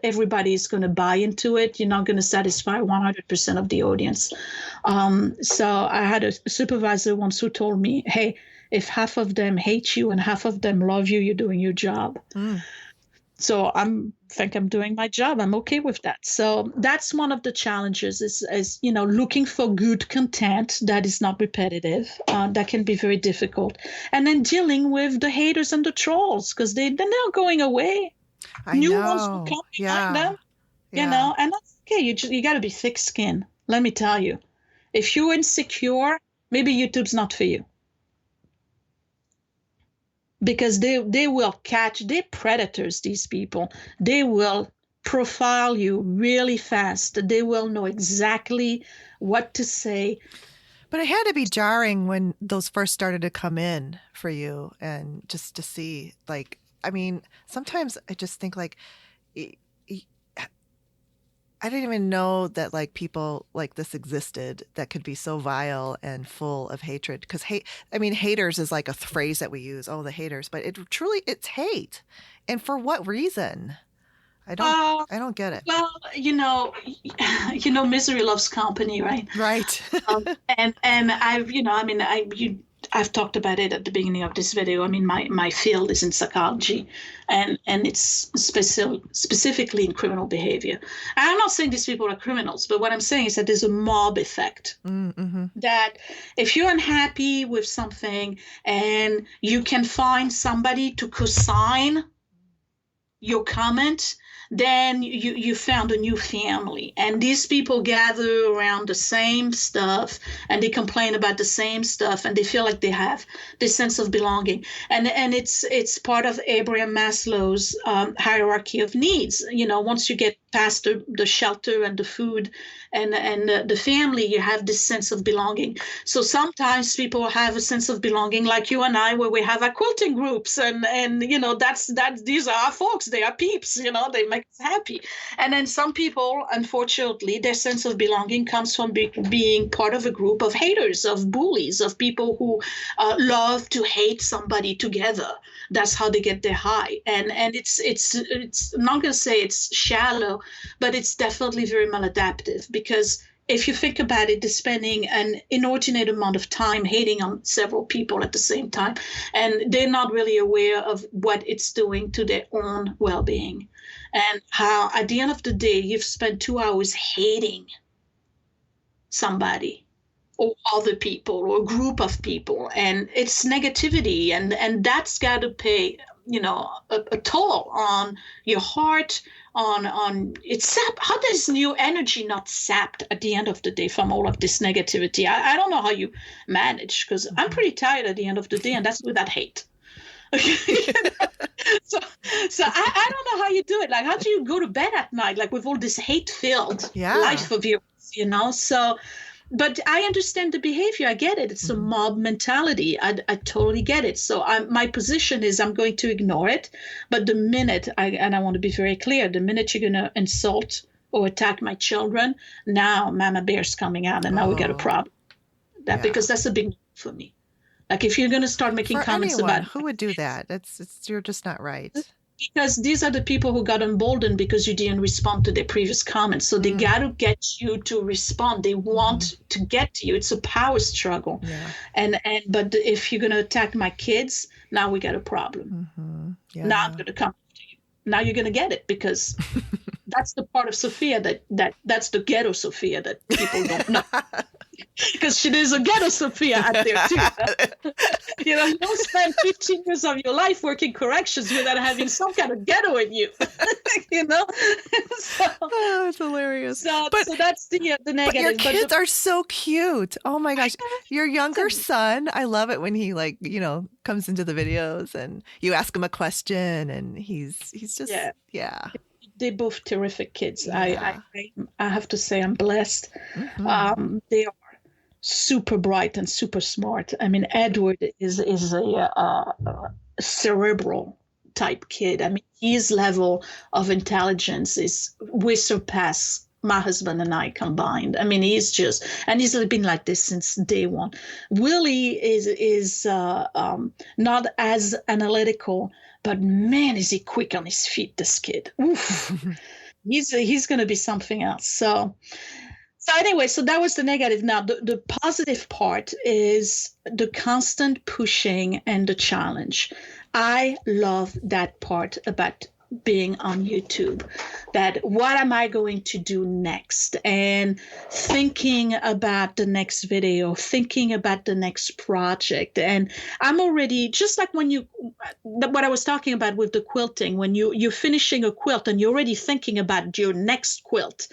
everybody is going to buy into it. You're not going to satisfy 100% of the audience. So I had a supervisor once who told me, hey, if half of them hate you and half of them love you, you're doing your job. So think I'm doing my job. I'm okay with that. So that's one of the challenges is looking for good content that is not repetitive. That can be very difficult. And then dealing with the haters and the trolls, because they're not going away. New ones will come behind them, and that's okay. You got to be thick-skinned. Let me tell you, if you're insecure, maybe YouTube's not for you. Because they will catch, they're predators, these people. They will profile you really fast. They will know exactly what to say. But it had to be jarring when those first started to come in for you, and just to see, like, I mean, sometimes I just think, like, I didn't even know that, like, people like this existed that could be so vile and full of hatred. Because haters is like a phrase that we use. Oh, the haters, but it's hate, and for what reason? I don't get it. Well, misery loves company, right? Right. And I've talked about it at the beginning of this video. I mean, my field is in psychology, and it's specifically in criminal behavior. I'm not saying these people are criminals, but what I'm saying is that there's a mob effect. Mm-hmm. That if you're unhappy with something and you can find somebody to co-sign your comment, then you found a new family. And these people gather around the same stuff, and they complain about the same stuff, and they feel like they have this sense of belonging. And it's part of Abraham Maslow's hierarchy of needs. Once you get past the shelter and the food and the family, you have this sense of belonging. So sometimes people have a sense of belonging, like you and I, where we have our quilting groups, and that's these are our folks. They are peeps. They make us happy. And then some people, unfortunately, their sense of belonging comes from being part of a group of haters, of bullies, of people who love to hate somebody together. That's how they get their high. And it's I'm not going to say it's shallow, but it's definitely very maladaptive, because if you think about it, they're spending an inordinate amount of time hating on several people at the same time, and they're not really aware of what it's doing to their own well-being, and how at the end of the day, you've spent 2 hours hating somebody or other people or a group of people, and it's negativity, and that's got to pay a toll on your heart, on it's sap. How does new energy not sapped at the end of the day from all of this negativity? I don't know how you manage, because I'm pretty tired at the end of the day, and that's without hate. So I don't know how you do it. Like, how do you go to bed at night, like, with all this hate-filled life of yours, So, but I understand the behavior. I get it. It's a mob mentality. I totally get it. So my position is I'm going to ignore it. But the minute, and I want to be very clear, the minute you're going to insult or attack my children, now Mama Bear's coming out, and now we got a problem. Because that's a big no for me. Like, if you're going to start making for comments anyone, about who would do that? You're just not right. Because these are the people who got emboldened because you didn't respond to their previous comments. So they got to get you to respond. They want to get to you. It's a power struggle. Yeah. But if you're going to attack my kids, now we got a problem. Mm-hmm. Yeah. Now I'm going to come to you. Now you're going to get it, because that's the part of Sophia that's the ghetto Sophia that people don't know. Because there's a ghetto Sophia out there too. You don't spend 15 years of your life working corrections without having some kind of ghetto in you. So, it's hilarious. So that's the negative. But your kids are so cute. Oh my gosh, your younger son! I love it when he comes into the videos and you ask him a question, and he's just They're both terrific kids. Yeah. I have to say I'm blessed. Mm-hmm. They are super bright and super smart. I mean, Edward is a cerebral type kid. I mean, his level of intelligence we surpass my husband and I combined. I mean, he's been like this since day one. Willie is not as analytical, but man, is he quick on his feet, this kid. Oof. He's going to be something else. So anyway, so that was the negative. Now, the positive part is the constant pushing and the challenge. I love that part about being on YouTube, that what am I going to do next, and thinking about the next video, thinking about the next project. And I'm already, just like when what I was talking about with the quilting, when you're finishing a quilt and you're already thinking about your next quilt.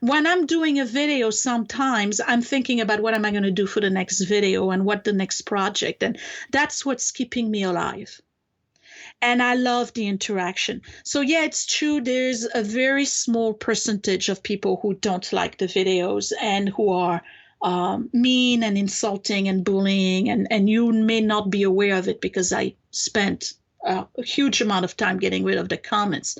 When I'm doing a video, sometimes I'm thinking about what am I going to do for the next video and what the next project, and that's what's keeping me alive. And I love the interaction. So yeah, it's true. There's a very small percentage of people who don't like the videos and who are mean and insulting and bullying. And you may not be aware of it because I spent a huge amount of time getting rid of the comments.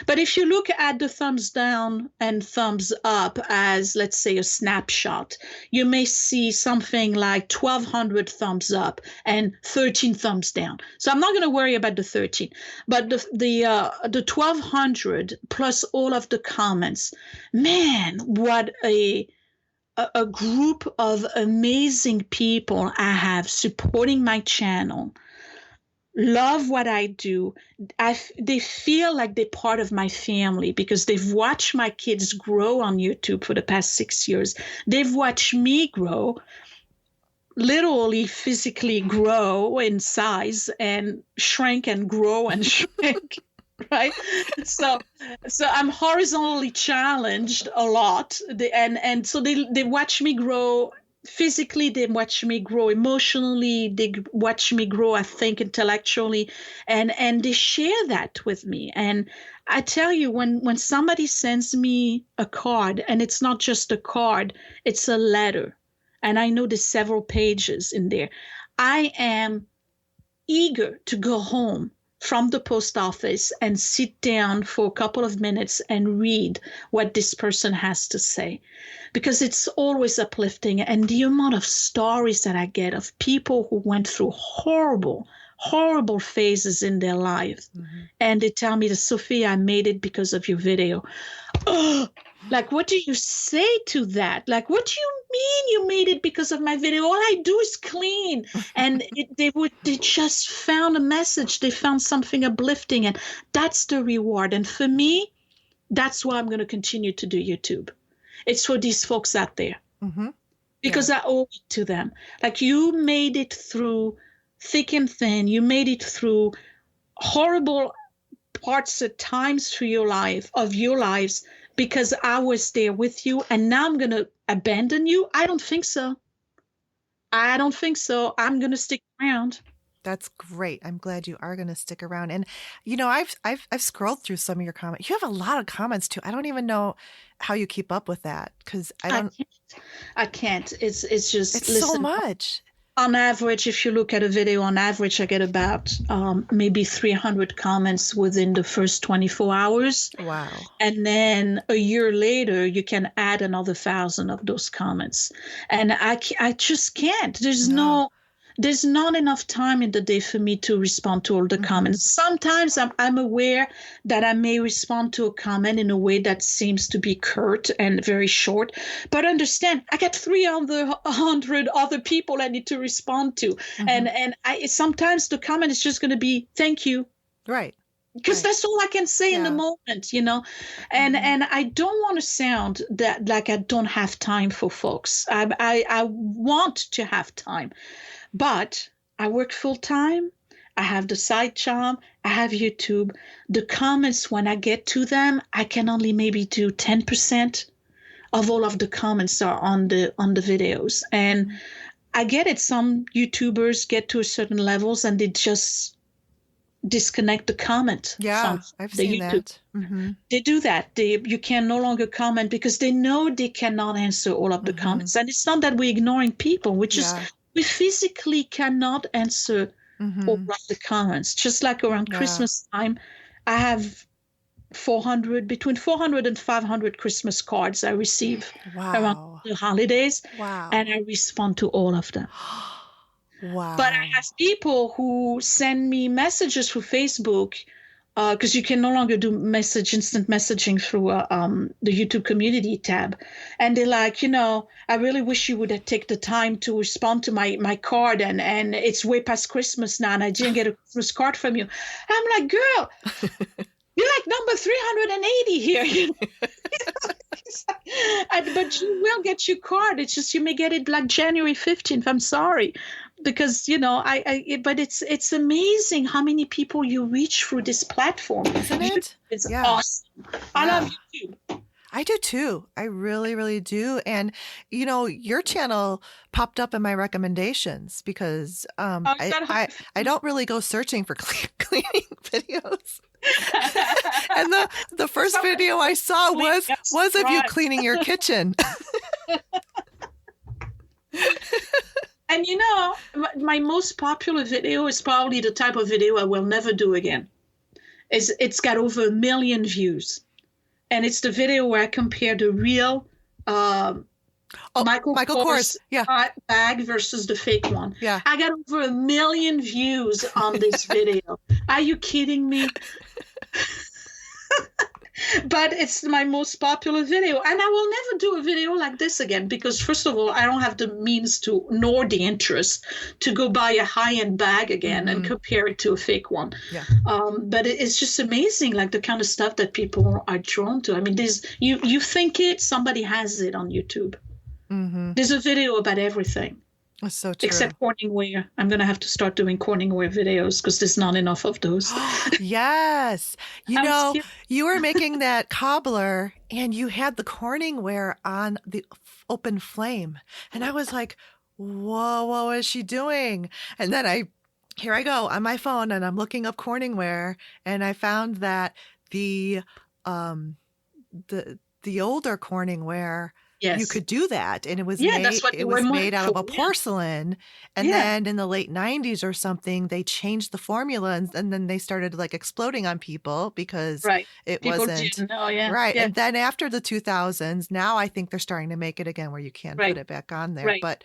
But if you look at the thumbs down and thumbs up as, let's say, a snapshot, you may see something like 1,200 thumbs up and 13 thumbs down. So I'm not going to worry about the 13, but the 1,200 plus all of the comments, man, what a group of amazing people I have supporting my channel. Love what I do. They feel like they're part of my family because they've watched my kids grow on YouTube for the past 6 years. They've watched me grow, literally physically grow in size and shrink and grow and shrink, right? So I'm horizontally challenged a lot. And so they watch me grow. Physically, they watch me grow. Emotionally, they watch me grow, I think, intellectually, and they share that with me. And I tell you, when somebody sends me a card, and it's not just a card, it's a letter, and I know there's several pages in there, I am eager to go home from the post office and sit down for a couple of minutes and read what this person has to say, because it's always uplifting. And the amount of stories that I get of people who went through horrible phases in their life, and they tell me that, Sophia, I made it because of your video. Oh, like, what do you say to that? Like, what do you mean you made it because of my video? All I do is clean. And they just found a message. They found something uplifting, and that's the reward. And for me, that's why I'm going to continue to do YouTube. It's for these folks out there, because I owe it to them. Like, you made it through thick and thin. You made it through horrible parts at times through your lives, because I was there with you, and now I'm going to abandon you? I don't think so. I'm going to stick around. That's great. I'm glad you are going to stick around. And, you know, I've scrolled through some of your comments. You have a lot of comments too. I don't even know how you keep up with that, because I can't. It's just, it's so much. On average, if you look at a video, on average, I get about maybe 300 comments within the first 24 hours. Wow. And then a year later, you can add another 1,000 of those comments. And I just can't. There's not enough time in the day for me to respond to all the comments. Sometimes I'm aware that I may respond to a comment in a way that seems to be curt and very short. But understand, I got 300 other people I need to respond to. And sometimes the comment is just going to be, thank you. Right. Because that's all I can say in the moment, you know. And I don't want to sound that like I don't have time for folks. I want to have time. But I work full time. I have the side job. I have YouTube. The comments, when I get to them, I can only maybe do 10% of all of the comments are on the videos. And I get it. Some YouTubers get to a certain levels and they just disconnect the comment. Yeah, I've seen that. They do that. You can no longer comment because they know they cannot answer all of the comments. And it's not that we're ignoring people. We physically cannot answer all of the comments. Just like around Christmas time, I have between 400 and 500 Christmas cards I receive around the holidays. Wow. And I respond to all of them. Wow. But I have people who send me messages through Facebook, because you can no longer do instant messaging through the YouTube community tab. And they're like, you know, I really wish you would take the time to respond to my card. And it's way past Christmas now, and I didn't get a Christmas card from you. I'm like, girl, you're like a 380 here. You know? But you will get your card. It's just you may get it like January 15th. I'm sorry. Because, you know, but it's amazing how many people you reach through this platform. Isn't it? It's Yeah. awesome. I love YouTube. I do too. I really, really do. And, you know, your channel popped up in my recommendations because I don't really go searching for cleaning videos. And the first video I saw was of you cleaning your kitchen. And you know, my most popular video is probably the type of video I will never do again. It's got over 1 million views. And it's the video where I compare the real Michael Kors bag versus the fake one. Yeah. I got over 1 million views on this video. Are you kidding me? But it's my most popular video. And I will never do a video like this again because, first of all, I don't have the means to, nor the interest to go buy a high-end bag again and compare it to a fake one. Yeah. But it's just amazing, like the kind of stuff that people are drawn to. I mean, you think somebody has it on YouTube. Mm-hmm. There's a video about everything. That's so true. Except Corningware. I'm going to have to start doing Corningware videos because there's not enough of those. Yes. You know, you were making that cobbler and you had the Corningware on the open flame. And I was like, whoa, what is she doing? And then here I go on my phone and I'm looking up Corningware and I found that the older Corningware, yes, you could do that, and it was made out of a porcelain. And then in the late 90s or something, they changed the formula, and then they started like exploding on people because people wasn't right. Yeah. And then after the 2000s, now I think they're starting to make it again where you can put it back on there. Right. But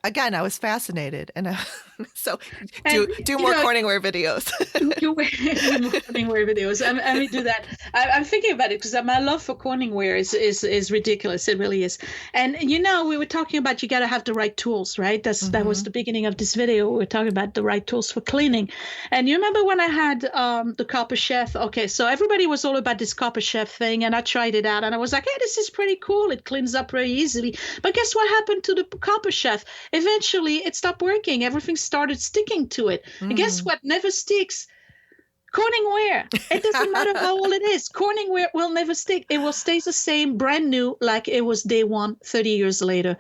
again, I was fascinated, and so do more Corningware videos. do more Corningware videos. I mean, do that. I'm thinking about it because my love for Corningware is ridiculous. It really is. And you know, we were talking about you got to have the right tools, right? That was the beginning of this video. We were talking about the right tools for cleaning. And you remember when I had the Copper Chef? Okay, so everybody was all about this Copper Chef thing, and I tried it out, and I was like, hey, this is pretty cool. It cleans up very easily. But guess what happened to the Copper Chef? Eventually, it stopped working. Everything started sticking to it. And guess what? Never sticks. Corningware. It doesn't matter how old it is. Corningware will never stick. It will stay the same, brand new, like it was day one, 30 years later.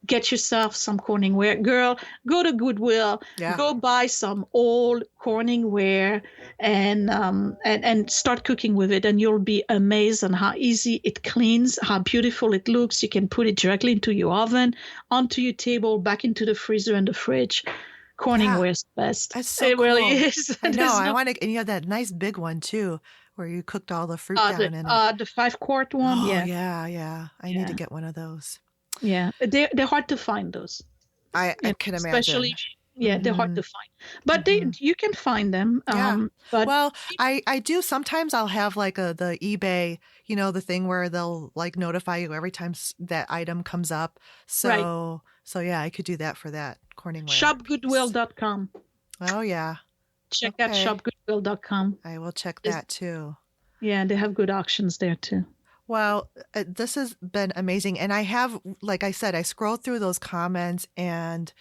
Get yourself some Corningware. Girl, go to Goodwill. Yeah. Go buy some old Corningware and start cooking with it. And you'll be amazed on how easy it cleans, how beautiful it looks. You can put it directly into your oven, onto your table, back into the freezer and the fridge. Corningware is the best. That's so it cool. really is. I know. I want to, and you have that nice big one too, where you cooked all the fruit down in it. The 5-quart one. Oh, yeah. I need to get one of those. Yeah, they're hard to find, those. I can imagine. Especially, they're hard to find. But you can find them. But well, I do. Sometimes I'll have like the eBay, you know, the thing where they'll like notify you every time that item comes up. So yeah, I could do that for that Corningware. Shopgoodwill.com. Oh, yeah. Check out shopgoodwill.com. I will check that too. Yeah, they have good auctions there too. Well, this has been amazing. And I have, like I said, I scrolled through those comments and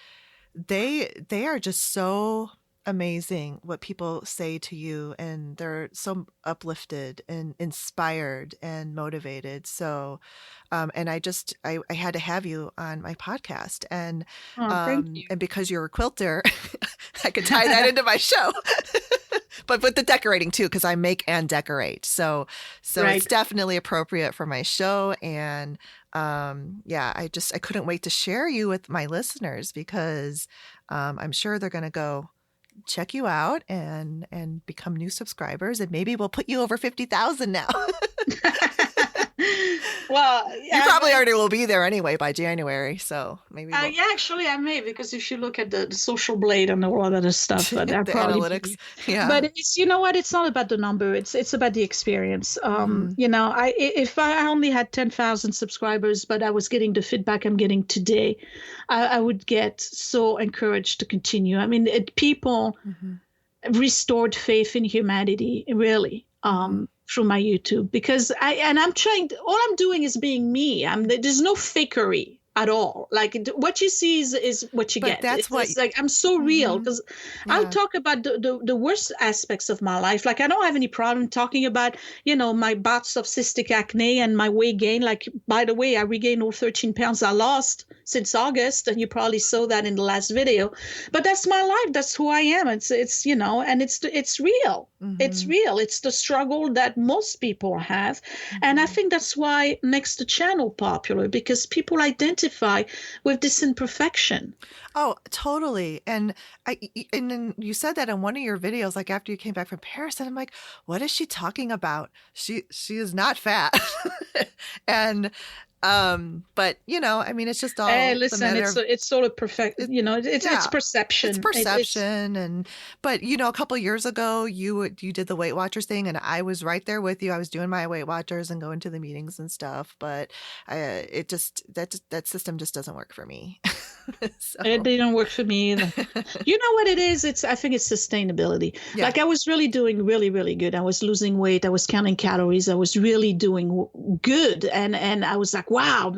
they are just so amazing what people say to you, and they're so uplifted and inspired and motivated. So, and I had to have you on my podcast, and thank you. And because you're a quilter, I could tie that into my show. But with the decorating too, because I make and decorate, so it's definitely appropriate for my show. And I couldn't wait to share you with my listeners because I'm sure they're going to go check you out and become new subscribers, and maybe we'll put you over 50,000 now. Well, you probably already will be there anyway by January, so maybe. Yeah, actually, I may, because if you look at the social blade and all that other stuff, the analytics, But it's, you know what? It's not about the number. It's about the experience. You know, if I only had 10,000 subscribers, but I was getting the feedback I'm getting today, I would get so encouraged to continue. I mean, people restored faith in humanity, really. through my YouTube because I'm trying, all I'm doing is being me. There's no fakery at all. Like what you see is what you get. It's like I'm so real because I'll talk about the worst aspects of my life. Like I don't have any problem talking about, my bouts of cystic acne and my weight gain. Like, by the way, I regained all 13 pounds I lost since August, and you probably saw that in the last video. But that's my life. That's who I am. It's and it's real. It's real. It's the struggle that most people have. And I think that's why it makes the channel popular, because people identify with this imperfection. Oh, totally. And then you said that in one of your videos, like after you came back from Paris, and I'm like, what is she talking about? She is not fat. And but I mean, it's just all. Hey, listen, it's sort of perfect. It's perception. It's perception, but a couple of years ago, you did the Weight Watchers thing, and I was right there with you. I was doing my Weight Watchers and going to the meetings and stuff, but that system just doesn't work for me. It didn't work for me either. You know what it is? I think it's sustainability. Yeah. Like I was really doing really, really good. I was losing weight. I was counting calories. I was really doing good, and I was like, wow,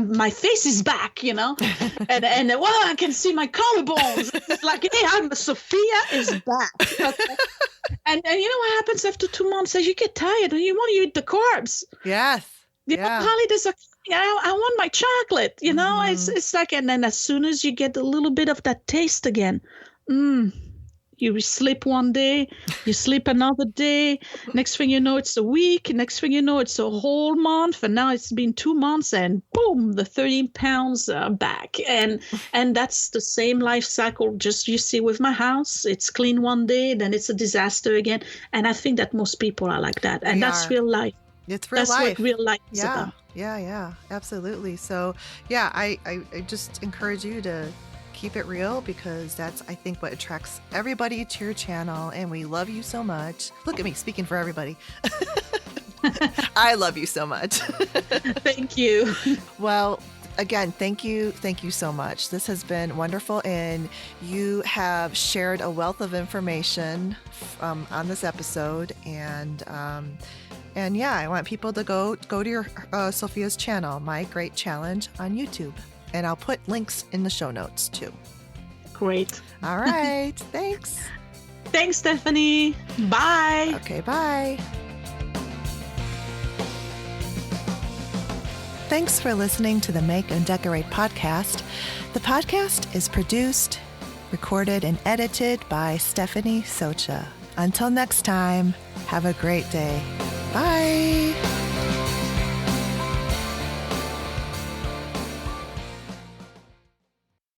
my face is back, and wow, I can see my collarbones. It's like, hey, Sophia is back. Okay? And you know what happens after 2 months? As you get tired and you want to eat the carbs. Yes. The holidays are coming. I want my chocolate. It's like, and then as soon as you get a little bit of that taste again, you sleep one day, you sleep another day. Next thing you know, it's a week. Next thing you know, it's a whole month. And now it's been 2 months, and boom, the 13 pounds are back. And that's the same life cycle. Just you see with my house, it's clean one day, then it's a disaster again. And I think that most people are like that. And that's real life. It's real life. That's what real life is about. Yeah, absolutely. So I just encourage you to keep it real, because that's, I think, what attracts everybody to your channel. And we love you so much. Look at me speaking for everybody. I love you so much. Thank you. Well, again, thank you so much. This has been wonderful, and you have shared a wealth of information on this episode. And I want people to go to your Sophia's channel, My Great Challenge, on YouTube. And I'll put links in the show notes too. Great. All right. Thanks. Thanks, Stephanie. Bye. Okay, bye. Thanks for listening to the Make and Decorate podcast. The podcast is produced, recorded, and edited by Stephanie Socha. Until next time, have a great day. Bye.